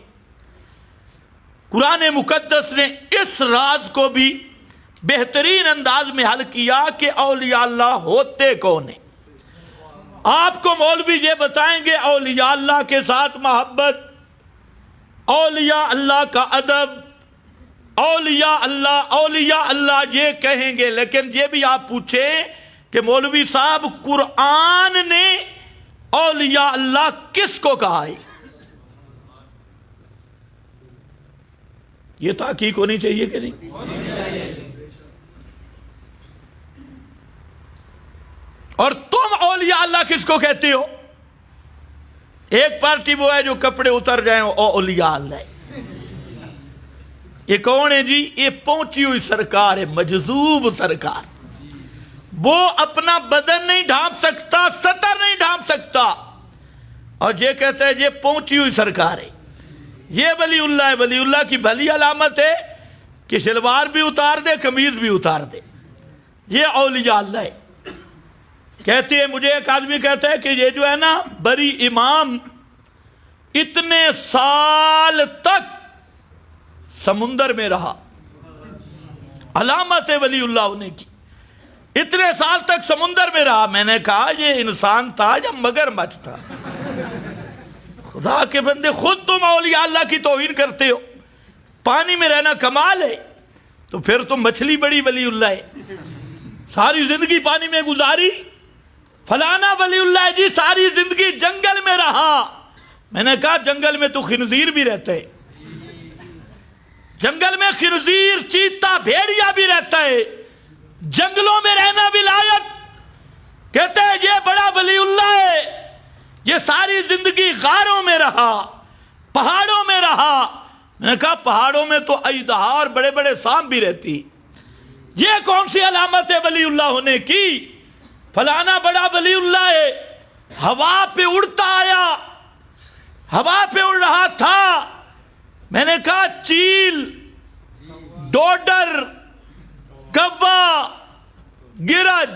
قرآن مقدس نے اس راز کو بھی بہترین انداز میں حل کیا کہ اولیاء اللہ ہوتے کون ہیں. آپ کو مولوی یہ بتائیں گے اولیاء اللہ کے ساتھ محبت، اولیاء اللہ کا ادب، اولیاء اللہ یہ کہیں گے. لیکن یہ بھی آپ پوچھیں کہ مولوی صاحب قرآن نے اولیاء اللہ کس کو کہا ہے؟ یہ تحقیق ہونی چاہیے کہ نہیں؟ ہونی چاہیے. اور تم اولیاء اللہ کس کو کہتے ہو؟ ایک پارٹی وہ ہے جو کپڑے اتر جائیں اولیاء اللہ ہے. یہ کون ہے جی؟ یہ پہنچی ہوئی سرکار ہے، مجذوب سرکار. وہ اپنا بدن نہیں ڈھانپ سکتا، سطر نہیں ڈھانپ سکتا، اور یہ کہتا ہے یہ پہنچی ہوئی سرکار ہے. یہ ولی اللہ ہے. ولی اللہ کی بھلی علامت ہے کہ شلوار بھی اتار دے، قمیض بھی اتار دے. یہ اولیاء اللہ ہے. کہتے ہیں، مجھے ایک آدمی کہتا ہے کہ یہ جو ہے نا بری امام اتنے سال تک سمندر میں رہا. علامت ہے ولی اللہ ہونے کی. اتنے سال تک سمندر میں رہا. میں نے کہا یہ انسان تھا یا مگرمچھ تھا؟ خدا کے بندے، خود تم اولیاء اللہ کی توہین کرتے ہو. پانی میں رہنا کمال ہے تو پھر تم مچھلی بڑی ولی اللہ ہے. ساری زندگی پانی میں گزاری. فلانا ولی اللہ ہے جی ساری زندگی جنگل میں رہا. میں نے کہا جنگل میں تو خنزیر بھی رہتا ہے، جنگل میں خنزیر، چیتا، بھیڑیا بھی رہتا ہے. جنگلوں میں رہنا ولایت. کہتے ہیں یہ بڑا ولی اللہ ہے، یہ ساری زندگی غاروں میں رہا، پہاڑوں میں رہا، میں نے کہا پہاڑوں میں تو اژدہا اور بڑے بڑے سانپ بھی رہتی، یہ کون سی علامت ہے ولی اللہ ہونے کی؟ فلانا بڑا ولی اللہ ہے، ہوا پہ اڑتا آیا، ہوا پہ اڑ رہا تھا۔ میں نے کہا چیل، ڈوڈر، کوا، گرج،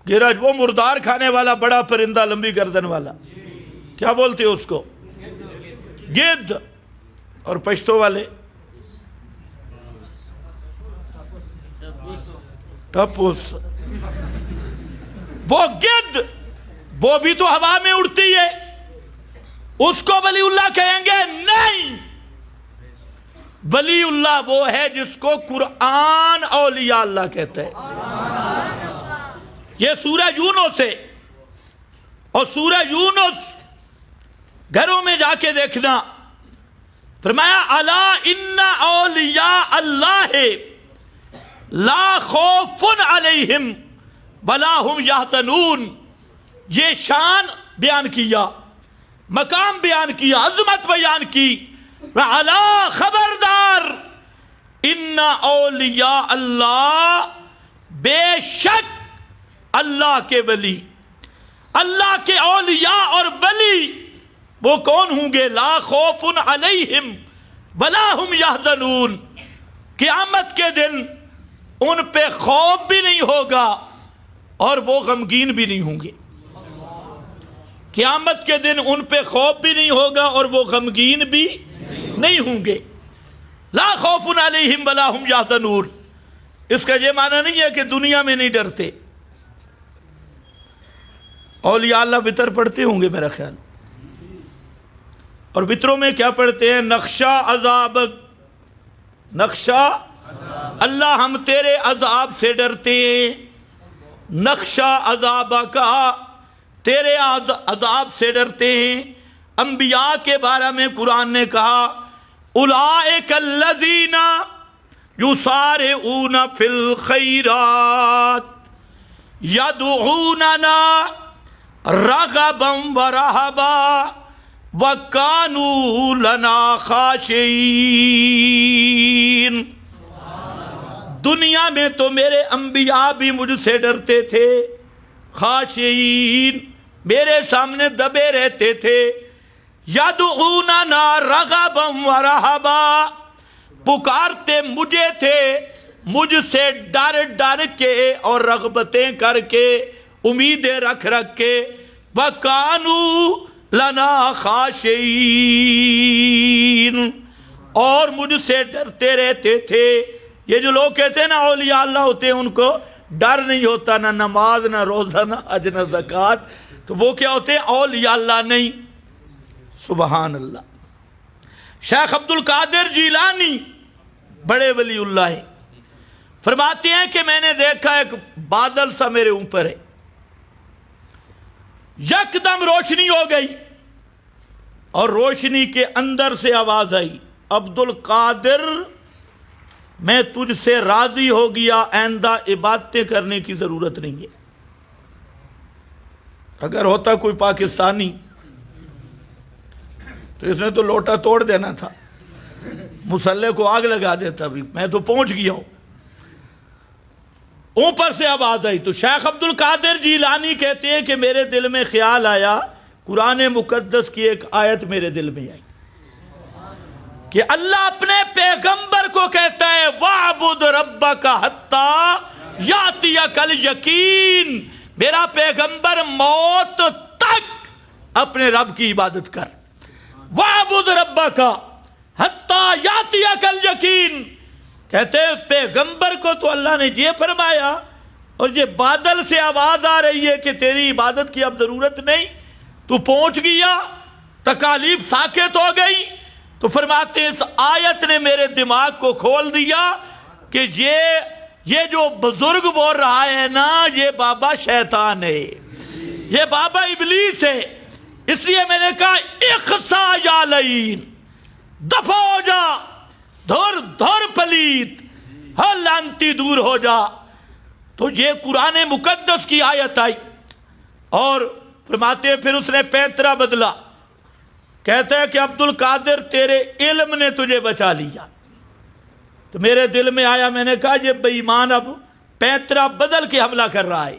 گرج وہ مردار کھانے والا بڑا پرندہ لمبی گردن والا، کیا بولتے اس کو؟ گدھ، اور پشتو والے ٹپوس۔ وہ گدھ، وہ بھی تو ہوا میں اڑتی ہے، اس کو ولی اللہ کہیں گے؟ نہیں، ولی اللہ وہ ہے جس کو قرآن اولیاء اللہ کہتے ہیں۔ یہ سورہ یونس ہے، اور سورہ یونس گھروں میں جا کے دیکھنا، فرمایا الا ان اولیاء اللہ لا خوف علیہم ولا هم یحزنون۔ یہ شان بیان کیا، مقام بیان کیا، عظمت بیان کی، الا خبردار ان اولیاء اللہ، بے شک اللہ کے ولی، اللہ کے اولیاء اور ولی وہ کون ہوں گے؟ لا خوف علیہم ولا هم یحزنون، قیامت کے دن ان پہ خوف بھی نہیں ہوگا اور وہ غمگین بھی نہیں ہوں گے۔ قیامت کے دن ان پہ خوف بھی نہیں ہوگا اور وہ غمگین بھی نہیں ہوں گے۔ لا خوف علیہم ولا هم یحزنون، اس کا یہ معنی نہیں ہے کہ دنیا میں نہیں ڈرتے۔ اولیاء اللہ وتر پڑھتے ہوں گے میرا خیال، اور وتروں میں کیا پڑھتے ہیں؟ نخشا عذاب، نخشا اللہ ہم تیرے عذاب سے ڈرتے ہیں، نخشا عذاب کا، تیرے عذاب سے ڈرتے ہیں۔ انبیاء کے بارے میں قرآن نے کہا اولئک الذین یسارعون فی الخیرات یدعوننا رغبا ورہبا وَكَانُوا لَنَا خَاشِعِينَ۔ دنیا میں تو میرے انبیاء بھی مجھ سے ڈرتے تھے، خاشعین، میرے سامنے دبے رہتے تھے، یَدْعُونَنَا رَغَبًا وَرَهَبًا، پکارتے مجھے تھے، مجھ سے ڈر ڈر کے اور رغبتیں کر کے، امیدیں رکھ رکھ کے، وَكَانُوا لنا خاشعین، اور مجھ سے ڈرتے رہتے تھے۔ یہ جو لوگ کہتے ہیں نا اولیاء اللہ ہوتے ہیں، ان کو ڈر نہیں ہوتا، نہ نماز، نہ روزہ، نہ حج، نہ زکوٰۃ، تو وہ کیا ہوتے ہیں؟ اولیاء اللہ نہیں۔ سبحان اللہ۔ شیخ عبد القادر جیلانی بڑے ولی اللہ ہیں، فرماتے ہیں کہ میں نے دیکھا ایک بادل سا میرے اوپر ہے، یکدم روشنی ہو گئی، اور روشنی کے اندر سے آواز آئی عبد القادر میں تجھ سے راضی ہو گیا، آئندہ عبادتیں کرنے کی ضرورت نہیں ہے۔ اگر ہوتا کوئی پاکستانی تو اس نے تو لوٹا توڑ دینا تھا، مسلح کو آگ لگا دیتا، بھی میں تو پہنچ گیا ہوں۔ اوپر سے آواز آئی تو شیخ عبد القادر جیلانی کہتے ہیں کہ میرے دل میں خیال آیا، قرآن مقدس کی ایک آیت میرے دل میں آئی کہ اللہ اپنے پیغمبر کو کہتا ہے وَاعْبُدْ رَبَّكَ حَتَّى يَأْتِيَكَ الْيَقِينُ، میرا پیغمبر موت تک اپنے رب کی عبادت کر۔ وَاعْبُدْ رَبَّكَ حَتَّى يَأْتِيَكَ الْيَقِينُ، کہتے ہیں پیغمبر کو تو اللہ نے یہ فرمایا، اور یہ بادل سے آواز آ رہی ہے کہ تیری عبادت کی اب ضرورت نہیں، تو پہنچ گیا، تکالیف ساکت ہو گئی۔ تو فرماتے ہیں اس آیت نے میرے دماغ کو کھول دیا کہ یہ جو بزرگ بول رہا ہے نا، یہ بابا شیطان ہے، یہ بابا ابلیس ہے۔ اس لیے میں نے کہا اخسا یا لعین، دفع ہو جا، دھر پلیت، ہر لعنتی دور ہو جا۔ تو یہ قرآن مقدس کی آیت آئی، اور فرماتے ہیں پھر اس نے پینترا بدلا، کہتا ہے کہ عبد القادر تیرے علم نے تجھے بچا لیا. تو میرے دل میں آیا, میں نے کہا یہ بے ایمان اب پینترا بدل کے حملہ کر رہا ہے.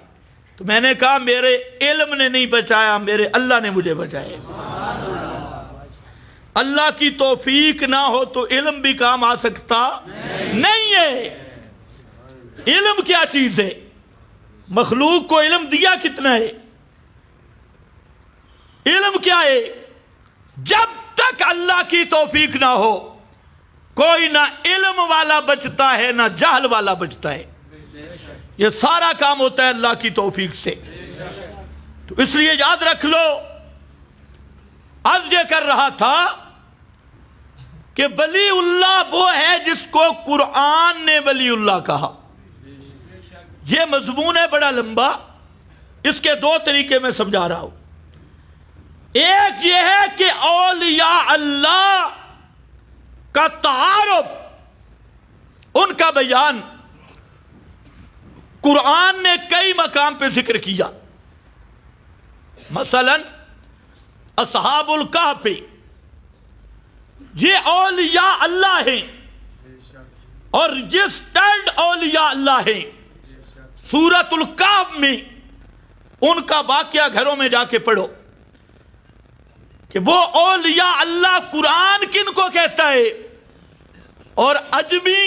تو میں نے کہا میرے علم نے نہیں بچایا, میرے اللہ نے مجھے بچایا. اللہ کی توفیق نہ ہو تو علم بھی کام آ سکتا نہیں ہے. علم کیا چیز ہے؟ مخلوق کو علم دیا کتنا ہے؟ علم کیا ہے؟ جب تک اللہ کی توفیق نہ ہو کوئی نہ علم والا بچتا ہے نہ جہل والا بچتا ہے. یہ سارا کام ہوتا ہے اللہ کی توفیق سے. تو اس لیے یاد رکھ لو, عرض یہ کر رہا تھا کہ ولی اللہ وہ ہے جس کو قرآن نے ولی اللہ کہا. یہ مضمون ہے بڑا لمبا, اس کے دو طریقے میں سمجھا رہا ہوں. ایک یہ ہے کہ اولیاء اللہ کا تعارف, ان کا بیان قرآن نے کئی مقام پہ ذکر کیا. مثلا اصحاب الکہف یہ اولیاء اللہ ہیں, اور رجسٹرڈ اولیاء اللہ ہیں. سورۃ الکہف میں ان کا واقعہ گھروں میں جا کے پڑھو کہ وہ اولیاء اللہ قرآن کن کو کہتا ہے, اور عجمی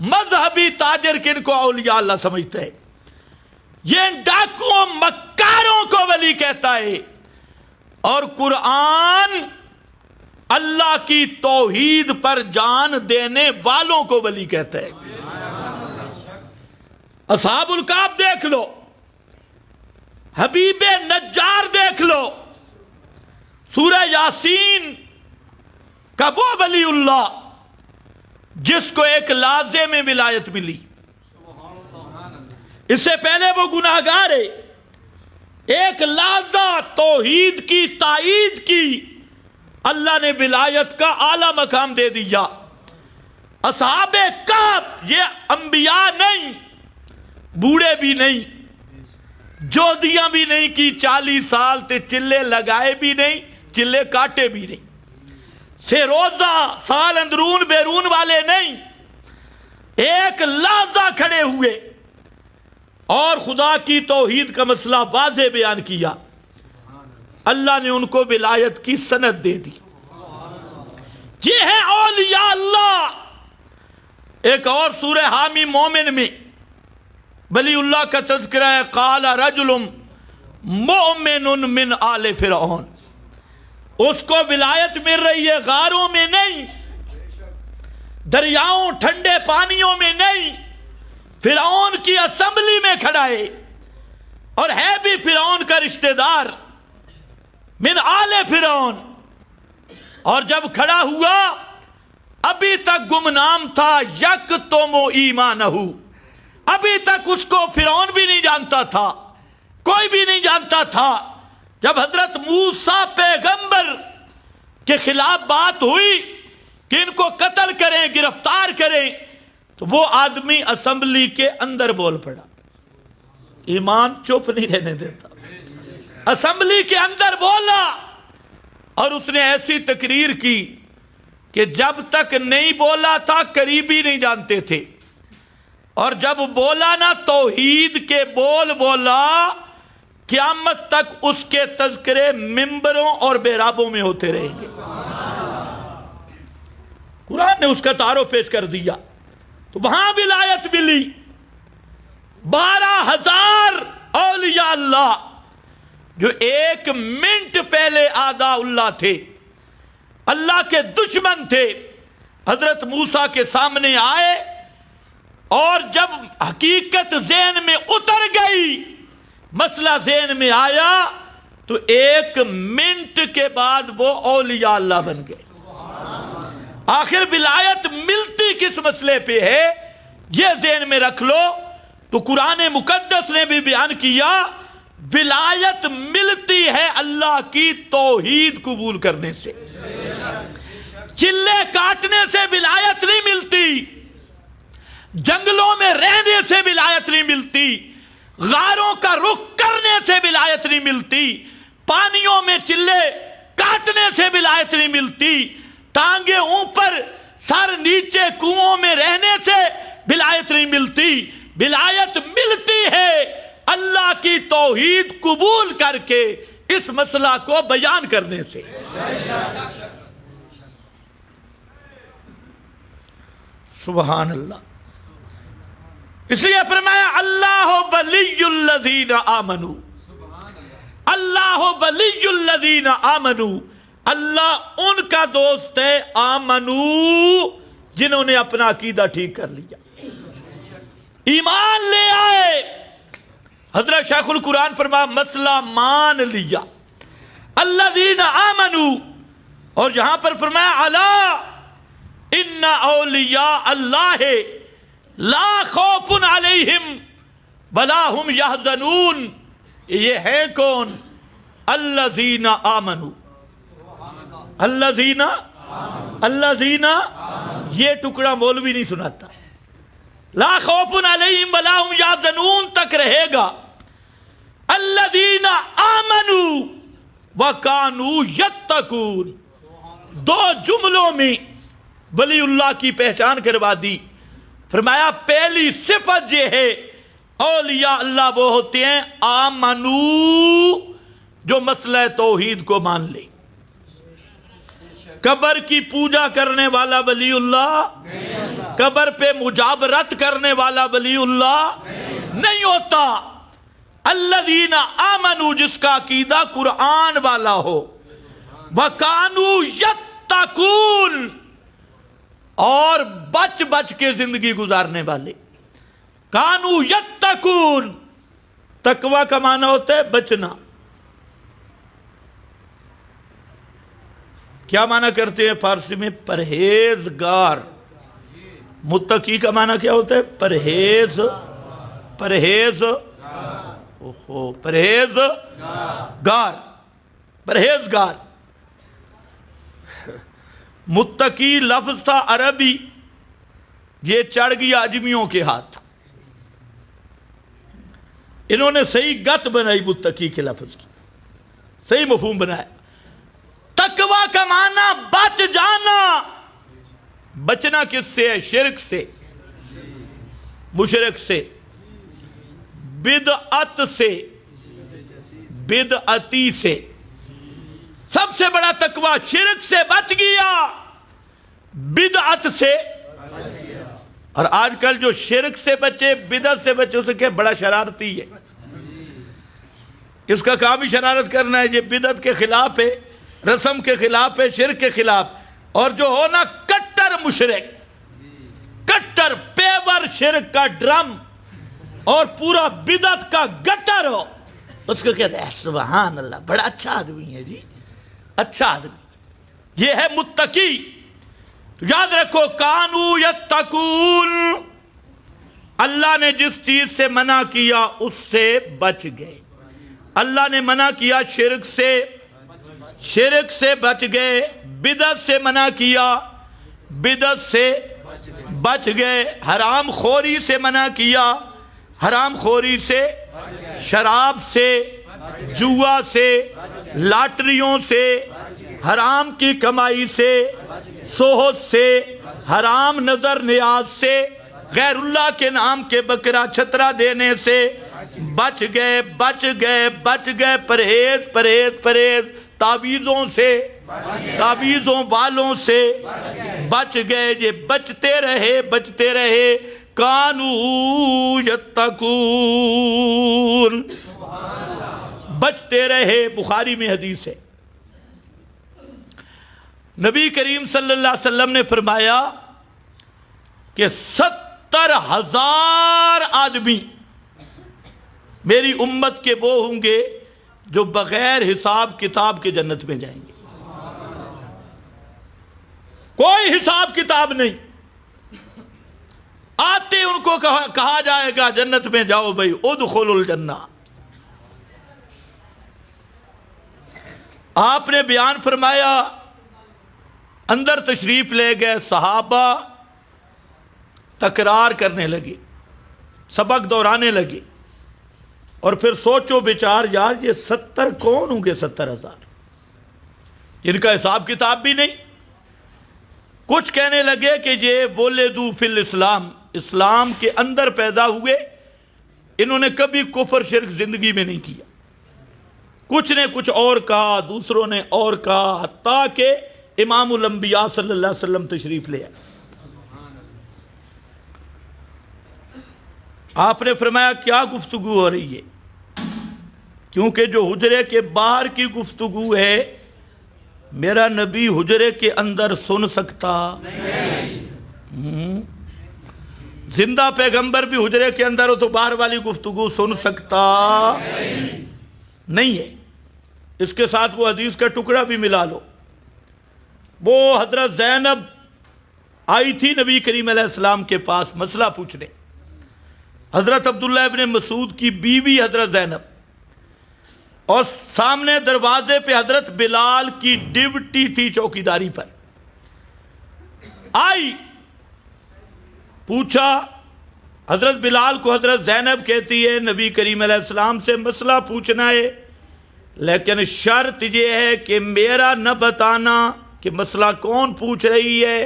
مذہبی تاجر کن کو اولیاء اللہ سمجھتا ہے. یہ ڈاکوؤں مکاروں کو ولی کہتا ہے, اور قرآن اللہ کی توحید پر جان دینے والوں کو ولی کہتا ہے. اصحاب الکہف دیکھ لو, حبیب نجار دیکھ لو, سورہ یاسین کا وہ ولی اللہ جس کو ایک لازے میں ولایت ملی. اس سے پہلے وہ گناہگار ہے, ایک لازہ توحید کی تائید کی, اللہ نے ولایت کا اعلیٰ مقام دے دیا. اصحاب کہف یہ انبیاء نہیں, بوڑھے بھی نہیں, جودیاں بھی نہیں کی 40 سال تے چلے لگائے بھی نہیں, چلے کاٹے بھی نہیں, سے روزہ سال اندرون بیرون والے نہیں, ایک لحظہ کھڑے ہوئے اور خدا کی توحید کا مسئلہ واضح بیان کیا. اللہ نے ان کو ولایت کی سند دے دی. یہ ہے اولیاء اللہ. ایک اور سورہ حامی مومن میں ولی اللہ کا تذکرہ ہے, قال رجل مؤمن من آل فرعون. اس کو ولایت مل رہی ہے غاروں میں نہیں, دریاؤں ٹھنڈے پانیوں میں نہیں, فرعون کی اسمبلی میں کھڑا ہے, اور ہے بھی فرعون کا رشتہ دار, من آل فرعون. اور جب کھڑا ہوا ابھی تک گمنام تھا, یکتم ایمانہ, ابھی تک اس کو فرعون بھی نہیں جانتا تھا, کوئی بھی نہیں جانتا تھا. جب حضرت موسیٰ پیغمبر کے خلاف بات ہوئی کہ ان کو قتل کریں, گرفتار کریں, تو وہ آدمی اسمبلی کے اندر بول پڑا. ایمان چپ نہیں رہنے دیتا, اسمبلی کے اندر بولا, اور اس نے ایسی تقریر کی کہ جب تک نہیں بولا تھا قریبی نہیں جانتے تھے, اور جب بولا نا توحید کے بول بولا, قیامت تک اس کے تذکرے ممبروں اور بیرابوں میں ہوتے رہیں گے. قرآن نے اس کا تعارف پیش کر دیا. تو وہاں ولایت ملی. 12,000 اولیاء اللہ جو 1 منٹ پہلے اعداء اللہ تھے, اللہ کے دشمن تھے, حضرت موسیٰ کے سامنے آئے, اور جب حقیقت ذہن میں اتر گئی, مسئلہ ذہن میں آیا, تو 1 منٹ کے بعد وہ اولیاء اللہ بن گئے. آخر ولایت ملتی کس مسئلے پہ ہے یہ ذہن میں رکھ لو. تو قرآن مقدس نے بھی بیان کیا ولایت ملتی ہے اللہ کی توحید قبول کرنے سے. چلے کاٹنے سے ولایت نہیں ملتی, جنگلوں میں رہنے سے ولایت نہیں ملتی, غاروں کا رخ کرنے سے ولایت نہیں ملتی, پانیوں میں چلے چاٹنے سے ولایت نہیں ملتی، ٹانگیں اوپر سر نیچے کنووں میں رہنے سے ولایت نہیں ملتی۔ ولایت ملتی ہے اللہ کی توحید قبول کر کے اس مسئلہ کو بیان کرنے سے۔ سبحان اللہ۔ اس لیے فرمایا اللہ ولی الذین آمنوا، اللہ ولی الذین آمنوا، اللہ ان کا دوست ہے آمنو جنہوں نے اپنا عقیدہ ٹھیک کر لیا، ایمان لے آئے۔ حضرت شیخ القرآن فرمایا مسئلہ مان لیا، الذین آمنوا، اور جہاں پر فرمایا الا ان اولیاء اللہ لا خوف علیہم ولا هم یحزنون، یہ ہے کون؟ الذین آمنوا، الذین الذین، یہ ٹکڑا مولوی نہیں سناتا، لا خوف علیہم ولا هم یحزنون تک رہے گا، الذین آمنوا وکانوا یتقون۔ دو جملوں میں ولی اللہ کی پہچان کروا دی۔ فرمایا پہلی صفت یہ ہے اولیاء اللہ وہ ہوتے ہیں آمنو، جو مسئلہ توحید کو مان لے۔ قبر کی پوجا کرنے والا ولی اللہ، قبر پہ مجابرت کرنے والا ولی اللہ نہیں ہوتا۔ الذین آمنوا، جس کا عقیدہ قرآن والا ہو، وَكَانُوا يَتَّقُونَ، اور بچ بچ کے زندگی گزارنے والے۔ کانو یتقون، تقوی کا معنی ہوتا ہے بچنا۔ کیا معنی کرتے ہیں فارسی میں؟ پرہیزگار۔ متقی کا معنی کیا ہوتا ہے؟ پرہیز پرہیزگار۔ متقی لفظ تھا عربی، یہ چڑھ گیا اجمیوں کے ہاتھ، انہوں نے صحیح گت بنائی متقی کے لفظ کی، صحیح مفہوم بنایا۔ تقوی کا معنی بچ جانا۔ بچنا کس سے ہے؟ شرک سے، مشرک سے، بدعت سے، بدعتی سے۔ سب سے بڑا تقوی شرک سے بچ گیا، بدعت سے۔ اور آج کل جو شرک سے بچے، بدعت سے بچے، اسے کہ بڑا شرارتی ہے، اس کا کام ہی شرارت کرنا ہے، یہ بدعت کے خلاف ہے، رسم کے خلاف ہے، شرک کے خلاف۔ اور جو ہو نا کٹر مشرک، کٹر پیور شرک کا ڈرم اور پورا بدعت کا گٹر ہو، اس کو کہتے ہیں سبحان اللہ، بڑا اچھا آدمی ہے جی، اچھا آدمی۔ یہ ہے متقی۔ تو یاد رکھو کانو یتقون، اللہ نے جس چیز سے منع کیا اس سے بچ گئے۔ اللہ نے منع کیا شرک سے، شرک سے بچ گئے۔ بدعت سے منع کیا، بدعت سے بچ گئے۔ حرام خوری سے منع کیا، حرام خوری سے، شراب سے، جوا سے، لاٹریوں سے، حرام کی کمائی سے، سوہد سے، حرام نظر نیاز سے، غیر اللہ کے نام کے بکرا چھترا دینے سے بچ گئے، بچ گئے، بچ گئے۔ پرہیز پرہیز پرہیز، تعویذوں سے، تعویذوں والوں سے بچ گئے۔ یہ بچتے رہے، بچتے رہے۔ کانو یتقون، بچتے رہے۔ بخاری میں حدیث ہے، نبی کریم صلی اللہ علیہ وسلم نے فرمایا کہ 70,000 آدمی میری امت کے وہ ہوں گے جو بغیر حساب کتاب کے جنت میں جائیں گے۔ کوئی حساب کتاب نہیں، آتے ان کو کہا جائے گا جنت میں جاؤ بھائی، ادخلوا الجنہ۔ آپ نے بیان فرمایا، اندر تشریف لے گئے، صحابہ تکرار کرنے لگے، سبق دہرانے لگے، اور پھر سوچو بچار، یار یہ 70 کون ہوں گے؟ 70,000، ان کا حساب کتاب بھی نہیں. کچھ کہنے لگے کہ یہ ولدوا فی الاسلام، اسلام کے اندر پیدا ہوئے، انہوں نے کبھی کفر شرک زندگی میں نہیں کیا. کچھ نے کچھ اور کہا، دوسروں نے اور کہا، حتیٰ کہ امام الانبیاء صلی اللہ علیہ وسلم تشریف لے آئے. آپ نے فرمایا کیا گفتگو ہو رہی ہے؟ کیونکہ جو حجرے کے باہر کی گفتگو ہے میرا نبی حجرے کے اندر سن سکتا نہیں. زندہ پیغمبر بھی حجرے کے اندر ہو تو باہر والی گفتگو سن سکتا نہیں ہے. اس کے ساتھ وہ حدیث کا ٹکڑا بھی ملا لو. وہ حضرت زینب آئی تھی نبی کریم علیہ السلام کے پاس مسئلہ پوچھنے. حضرت عبداللہ ابن مسعود کی بیوی حضرت زینب، اور سامنے دروازے پہ حضرت بلال کی ڈیوٹی تھی چوکیداری پر. آئی پوچھا، حضرت بلال کو حضرت زینب کہتی ہے نبی کریم علیہ السلام سے مسئلہ پوچھنا ہے، لیکن شرط یہ ہے کہ میرا نہ بتانا کہ مسئلہ کون پوچھ رہی ہے.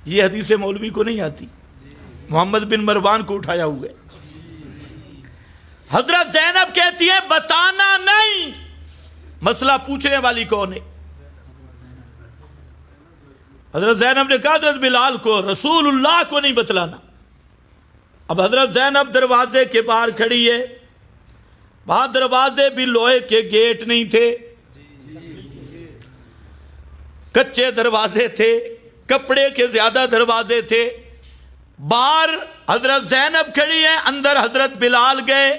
یہ حدیث مولوی کو نہیں آتی، محمد بن مروان کو اٹھایا ہوا ہے. حضرت زینب کہتی ہے بتانا نہیں، مسئلہ پوچھنے والی کون ہے؟ حضرت زینب نے کہا حضرت بلال کو، رسول اللہ کو نہیں بتلانا. اب حضرت زینب دروازے کے باہر کھڑی ہے. وہاں دروازے بھی لوہے کے گیٹ نہیں تھے، کچے دروازے تھے، کپڑے کے زیادہ دروازے تھے. باہر حضرت زینب کھڑی ہیں، اندر حضرت بلال گئے،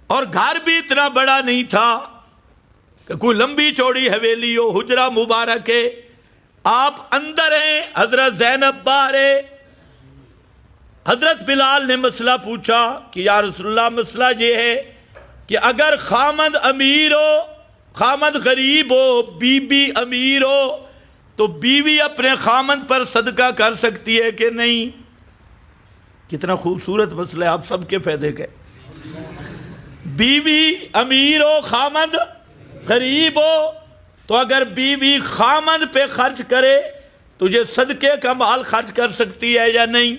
اور گھر بھی اتنا بڑا نہیں تھا کہ کوئی لمبی چوڑی حویلی ہو، حجرہ مبارک ہے. آپ اندر ہیں، حضرت زینب باہر ہے. حضرت بلال نے مسئلہ پوچھا کہ یا رسول اللہ مسئلہ یہ ہے کہ اگر خامند امیر ہو، خامند غریب ہو، بیوی امیر ہو، تو بیوی اپنے خامند پر صدقہ کر سکتی ہے کہ نہیں؟ کتنا خوبصورت مسئلہ ہے، آپ سب کے فائدے کا. بیوی امیر ہو، خامند غریب ہو، تو اگر بیوی خامند پہ خرچ کرے تو یہ صدقے کا مال خرچ کر سکتی ہے یا نہیں؟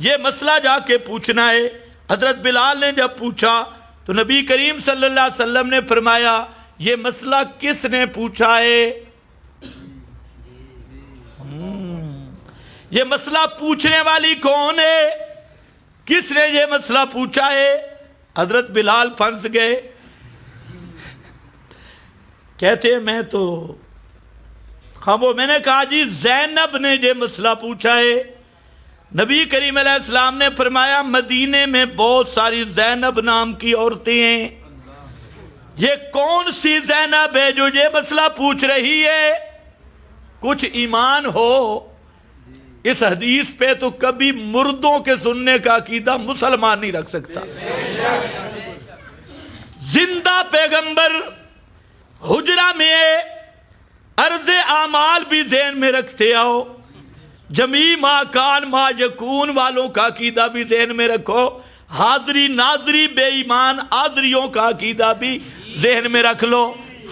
یہ مسئلہ جا کے پوچھنا ہے. حضرت بلال نے جب پوچھا تو نبی کریم صلی اللہ علیہ وسلم نے فرمایا یہ مسئلہ کس نے پوچھا ہے؟ یہ مسئلہ پوچھنے والی کون ہے؟ کس نے یہ مسئلہ پوچھا ہے؟ حضرت بلال پھنس گئے. کہتے ہیں میں تو خامو، میں نے کہا جی زینب نے یہ مسئلہ پوچھا ہے. نبی کریم علیہ السلام نے فرمایا مدینے میں بہت ساری زینب نام کی عورتیں ہیں، یہ کون سی زینب ہے جو یہ مسئلہ پوچھ رہی ہے؟ کچھ ایمان ہو اس حدیث پہ تو کبھی مردوں کے سننے کا عقیدہ مسلمان نہیں رکھ سکتا. زندہ پیغمبر حجرہ میں عرض اعمال بھی ذہن میں رکھتے آؤ، جمیع ما کان ما یکون والوں کا عقیدہ بھی ذہن میں رکھو، حاضری ناظری بے ایمان حاضریوں کا عقیدہ بھی ذہن میں رکھ لو.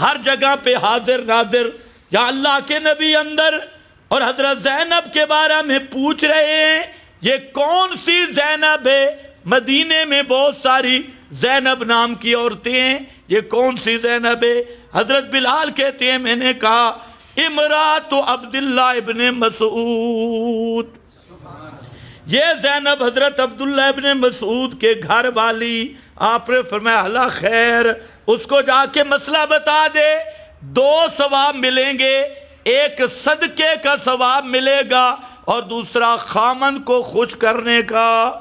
ہر جگہ پہ حاضر ناظر یا اللہ کے نبی اندر اور حضرت زینب کے بارے میں پوچھ رہے ہیں یہ کون سی زینب ہے؟ مدینے میں بہت ساری زینب نام کی عورتیں ہیں، یہ کون سی زینب ہے؟ حضرت بلال کہتے ہیں میں نے کہا امرات عبداللہ ابن مسعود، یہ زینب حضرت عبداللہ ابن مسعود کے گھر والی. آپ نے فرمایا اللہ خیر، اس کو جا کے مسئلہ بتا دے. 2 ثواب ملیں گے، ایک صدقے کا ثواب ملے گا اور دوسرا خامند کو خوش کرنے کا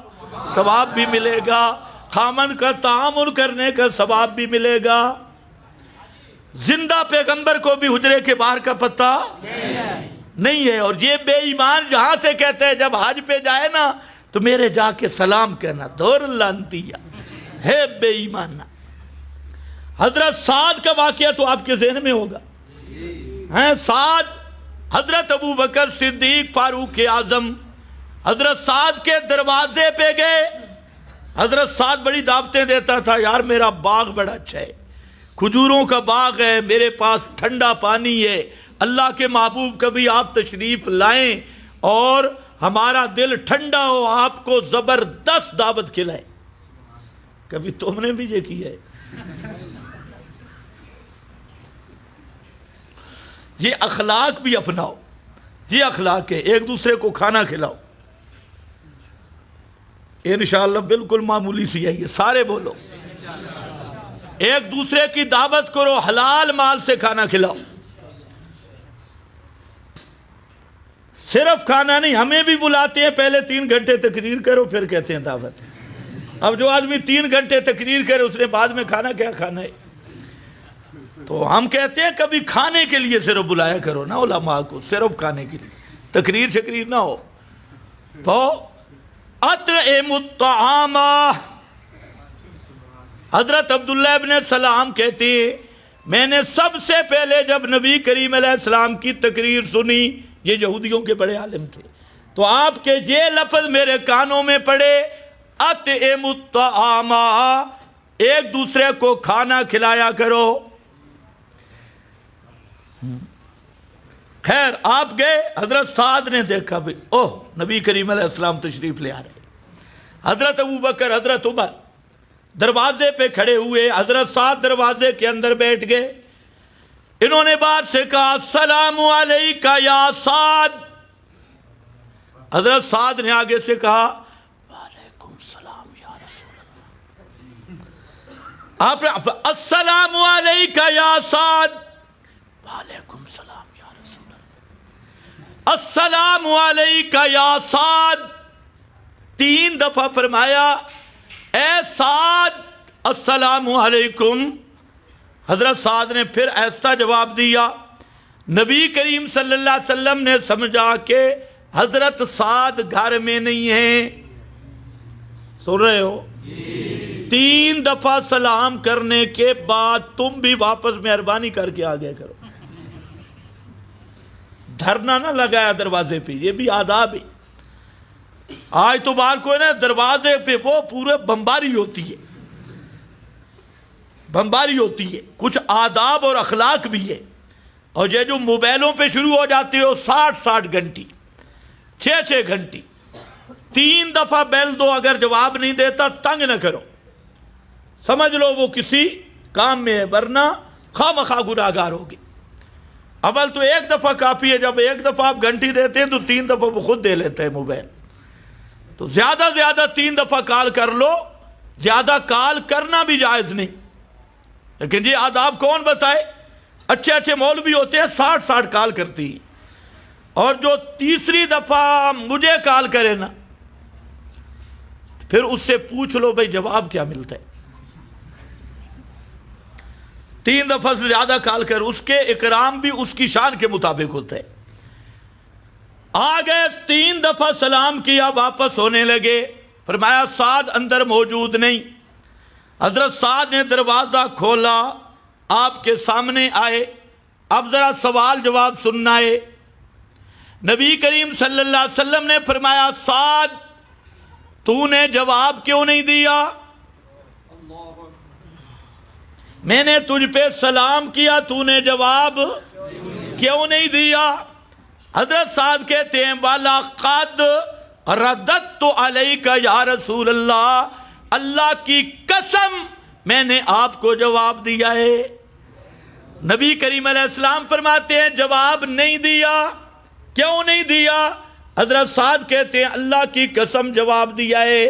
ثواب بھی ملے گا، خامند کا تعامل کرنے کا ثواب بھی ملے گا. زندہ پیغمبر کو بھی حجرے کے باہر کا پتہ نہیں ہے. اور یہ بے ایمان جہاں سے کہتے ہیں جب حج پہ جائے نا تو میرے جا کے سلام کہنا، دور لانتیہ ہے بے ایمان. حضرت سعد کا واقعہ تو آپ کے ذہن میں ہوگا. سعد حضرت ابو بکر صدیق فاروق اعظم حضرت سعد کے دروازے پہ گئے. حضرت سعد بڑی دعوتیں دیتا تھا، یار میرا باغ بڑا اچھا ہے، کھجوروں کا باغ ہے، میرے پاس ٹھنڈا پانی ہے، اللہ کے محبوب کبھی آپ تشریف لائیں اور ہمارا دل ٹھنڈا ہو، آپ کو زبردست دعوت کھلائیں۔ کبھی تم نے بھی یہ کیا ہے؟ یہ اخلاق بھی اپناؤ، یہ اخلاق ہے، ایک دوسرے کو کھانا کھلاؤ۔ انشاءاللہ بالکل معمولی سی ہے یہ، سارے بولو، ایک دوسرے کی دعوت کرو، حلال مال سے کھانا کھلاؤ۔ صرف کھانا نہیں، ہمیں بھی بلاتے ہیں، پہلے 3 گھنٹے تقریر کرو پھر کہتے ہیں دعوت۔ اب جو آدمی 3 گھنٹے تقریر کرے اس نے بعد میں کھانا کیا کھانا ہے؟ تو ہم کہتے ہیں کبھی کھانے کے لیے صرف بلایا کرو نا علماء کو، صرف کھانے کے لیے، تقریر شکریر نہ ہو۔ تو اطعم الطعام، حضرت عبداللہ ابن سلام کہتے ہیں میں نے سب سے پہلے جب نبی کریم علیہ السلام کی تقریر سنی، یہ یہودیوں کے بڑے عالم تھے، تو آپ کے یہ لفظ میرے کانوں میں پڑے، اطعم الطعام، ایک دوسرے کو کھانا کھلایا کرو۔ خیر آپ گئے، حضرت سعد نے دیکھا بھی اوہ نبی کریم علیہ السلام تشریف لے آ رہے، حضرت ابوبکر حضرت عمر دروازے پہ کھڑے ہوئے، حضرت سعد دروازے کے اندر بیٹھ گئے، انہوں نے باہر سے کہا السلام علیکہ یا سعد، حضرت سعد نے آگے سے کہا وعلیکم السلام یا رسول اللہ، آپ نے السلام علیکہ یا سعد، وعلیکم السلام یا رسول اللہ، السلام علیکہ یا سعد، 3 دفعہ فرمایا اے سعد السلام علیکم۔ حضرت سعد نے پھر ایسا جواب دیا، نبی کریم صلی اللہ علیہ وسلم نے سمجھا کہ حضرت سعد گھر میں نہیں ہیں، سن رہے ہو؟ 3 دفعہ سلام کرنے کے بعد تم بھی واپس مہربانی کر کے آگے کرو، دھرنا نہ لگایا دروازے پہ، یہ بھی آداب ہے۔ آج تو باہر کوئی نا دروازے پہ وہ پورے بمباری ہوتی ہے، بمباری ہوتی ہے، کچھ آداب اور اخلاق بھی ہے۔ اور یہ جو موبائلوں پہ شروع ہو جاتے ہو 60 گھنٹی 6 گھنٹی، 3 دفعہ بیل دو، اگر جواب نہیں دیتا تنگ نہ کرو، سمجھ لو وہ کسی کام میں ہے، ورنہ خواہ مخواہ گناہگار ہوگی۔ اول تو 1 دفعہ کافی ہے، جب 1 دفعہ آپ گھنٹی دیتے ہیں تو 3 دفعہ وہ خود دے لیتے ہیں موبائل، تو زیادہ 3 دفعہ کال کر لو، زیادہ کال کرنا بھی جائز نہیں، لیکن یہ آداب کون بتائے؟ اچھے مولوی ہوتے ہیں 60 کال کرتی ہیں، اور جو تیسری دفعہ مجھے کال کرے نا پھر اس سے پوچھ لو بھئی جواب کیا ملتا ہے۔ 3 دفعہ سے زیادہ کال کر، اس کے اکرام بھی اس کی شان کے مطابق ہوتا ہے۔ آگے 3 دفعہ سلام کیا، واپس ہونے لگے، فرمایا سعد اندر موجود نہیں۔ حضرت سعد نے دروازہ کھولا، آپ کے سامنے آئے، اب ذرا سوال جواب سننا ہے۔ نبی کریم صلی اللہ علیہ وسلم نے فرمایا سعد تو نے جواب کیوں نہیں دیا؟ میں نے تجھ پہ سلام کیا، تو نے جواب کیوں نہیں دیا؟ حضرت سعد کہتے ہیں وَلَقَدْ رَدَدْتُ عَلَيْكَ یا رسول اللہ، اللہ کی قسم میں نے آپ کو جواب دیا ہے۔ نبی کریم علیہ السلام فرماتے ہیں جواب نہیں دیا، کیوں نہیں دیا؟ حضرت سعد کہتے ہیں اللہ کی قسم جواب دیا ہے،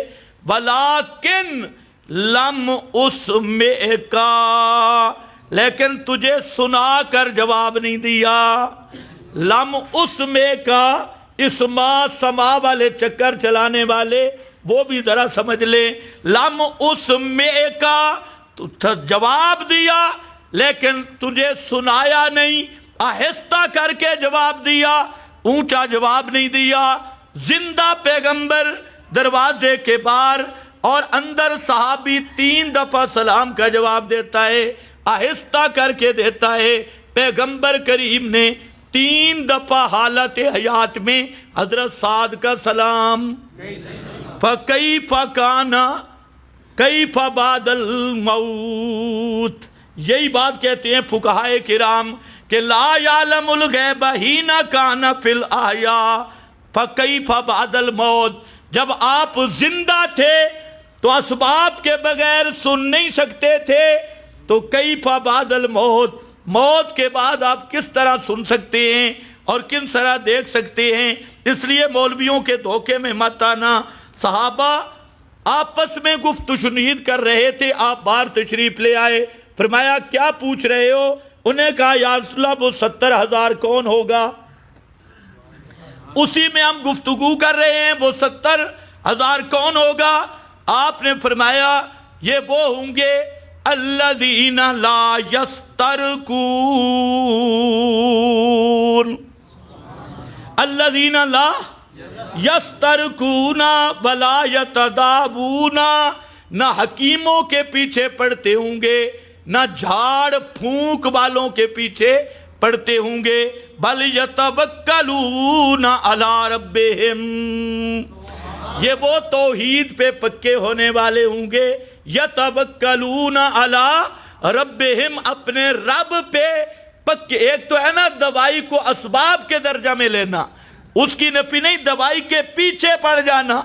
وَلَكِنْ لَمْ أُسْمِعْكَ، لیکن تجھے سنا کر جواب نہیں دیا۔ لم أسْمِعْكَ، اسما سما والے چکر چلانے والے وہ بھی ذرا سمجھ لیں، لم أسْمِعْكَ، تو جواب دیا لیکن تجھے سنایا نہیں، آہستہ کر کے جواب دیا، اونچا جواب نہیں دیا۔ زندہ پیغمبر دروازے کے باہر اور اندر صحابی 3 دفعہ سلام کا جواب دیتا ہے، آہستہ کر کے دیتا ہے۔ پیغمبر کریم نے 3 دفعہ حالت حیات میں حضرت سعد کا سلام، فَكَيْفَ كَانَ كَيْفَ بَعْدَ الْمَوْتِ، یہی بات کہتے ہیں فقہائے کرام کہ لا یعلم الغیب حین کان فی الاحیاء فکیف بعد الموت. جب آپ زندہ تھے تو اسباب کے بغیر سن نہیں سکتے تھے، تو کیف بعد الموت، موت کے بعد آپ کس طرح سن سکتے ہیں اور کس طرح دیکھ سکتے ہیں؟ اس لیے مولویوں کے دھوکے میں مت آنا. صحابہ آپس میں گفت و شنید کر رہے تھے، آپ باہر تشریف لے آئے. فرمایا کیا پوچھ رہے ہو؟ انہیں کہا یا رسول اللہ وہ 70,000 کون ہوگا؟ اسی میں ہم گفتگو کر رہے ہیں، وہ 70,000 کون ہوگا؟ آپ نے فرمایا یہ وہ ہوں گے الذین لا یسترکون، الذین لا یسترکون ولا یتداوون، نہ حکیموں کے پیچھے پڑتے ہوں گے، نہ جھاڑ پھونک والوں کے پیچھے پڑھتے ہوں گے، بل یتوکلون علی ربہم، یہ وہ توحید پہ پکے ہونے والے ہوں گے. یتوکلون علی ربہم، اپنے رب پہ پکے. ایک تو ہے نا دوائی کو اسباب کے درجہ میں لینا، اس کی نفی نہیں، دوائی کے پیچھے پڑ جانا،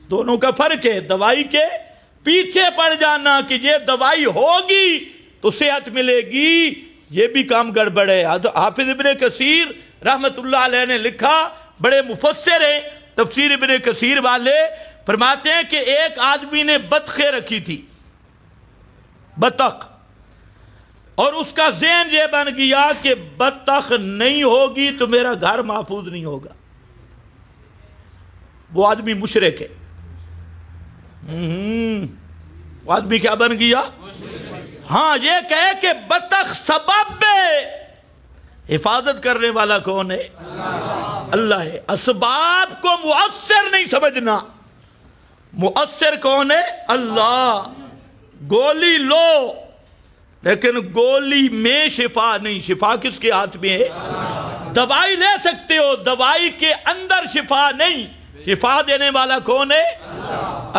دونوں کا فرق ہے. دوائی کے پیچھے پڑ جانا کہ یہ دوائی ہوگی تو صحت ملے گی، یہ بھی کام گڑبڑ ہے. حافظ ابن کثیر رحمت اللہ علیہ نے لکھا، بڑے مفسر ہیں تفسیر ابن کثیر والے، فرماتے ہیں کہ ایک آدمی نے بطخیں رکھی تھی، بطخ، اور اس کا ذہن یہ بن گیا کہ بطخ نہیں ہوگی تو میرا گھر محفوظ نہیں ہوگا. وہ آدمی مشرک ہے. وہ آدمی کیا بن گیا؟ ہاں، یہ کہے کہ بطخ سبب میں، حفاظت کرنے والا کون ہے؟ اللہ ہے. اسباب کو مؤثر نہیں سمجھنا، مؤثر کون ہے؟ اللہ. گولی لو لیکن گولی میں شفا نہیں، شفا کس کے ہاتھ میں ہے؟ دوائی لے سکتے ہو، دوائی کے اندر شفا نہیں. شفا دینے والا کون ہے؟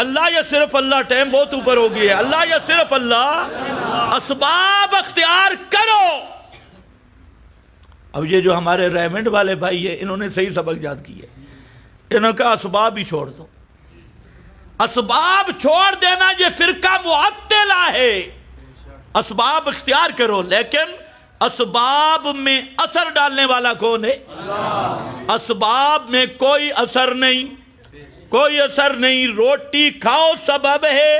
اللہ. یا صرف اللہ؟ ٹائم بہت اوپر ہو گیا ہے. اللہ یا صرف اللہ؟ اسباب اختیار کرو. اب یہ جو ہمارے ریمنڈ والے بھائی ہیں، انہوں نے صحیح سبق یاد کی ہے. انہوں نے کہا اسباب ہی چھوڑ دو. اسباب چھوڑ دینا یہ فرقہ معطلہ ہے. اسباب اختیار کرو لیکن اسباب میں اثر ڈالنے والا کون ہے؟ اسباب میں کوئی اثر نہیں، کوئی اثر نہیں. روٹی کھاؤ سبب ہے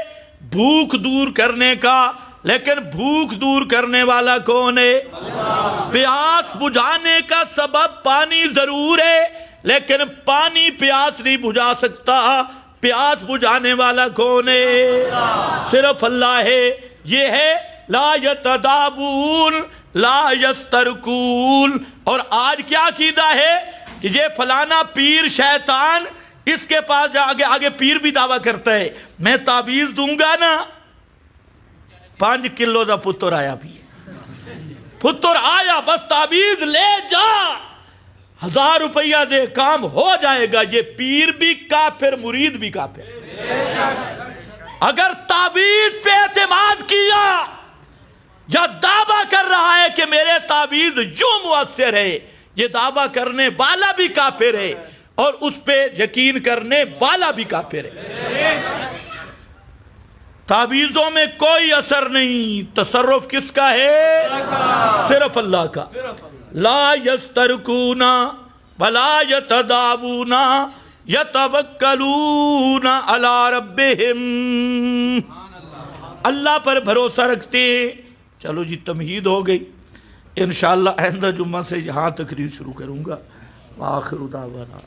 بھوک دور کرنے کا، لیکن بھوک دور کرنے والا کون ہے؟ پیاس بجھانے کا سبب پانی ضرور ہے، لیکن پانی پیاس نہیں بجھا سکتا. پیاس بجھانے والا کون ہے؟ صرف اللہ ہے. یہ ہے لا یتداوون لا یسترکون. اور آج کیا عقیدہ ہے کہ یہ فلانا پیر شیطان، اس کے پاس جا آگے پیر بھی دعویٰ کرتا ہے میں تعویذ دوں گا نا، 5 کلو دا پتر آیا بھی ہے، پتر آیا بس تعویذ لے جا، 1000 روپیہ دے کام ہو جائے گا. یہ پیر بھی کافر، مرید بھی کافر. اگر تعویذ پہ اعتماد کیا یا دعویٰ کر رہا ہے کہ میرے تعویذ یوں مؤثر ہے، یہ دعویٰ کرنے والا بھی کافر ہے اور اس پہ یقین کرنے والا بھی کافر ہے. تعویذوں میں کوئی اثر نہیں. تصرف کس کا ہے؟ صرف اللہ کا. لا یسترکون ولا یتداوون یتوکلون علی ربہم، اللہ پر بھروسہ رکھتے. چلو جی تمہید ہو گئی. انشاءاللہ آئندہ جمعہ سے یہاں تقریر شروع کروں گا. وآخر دعوانا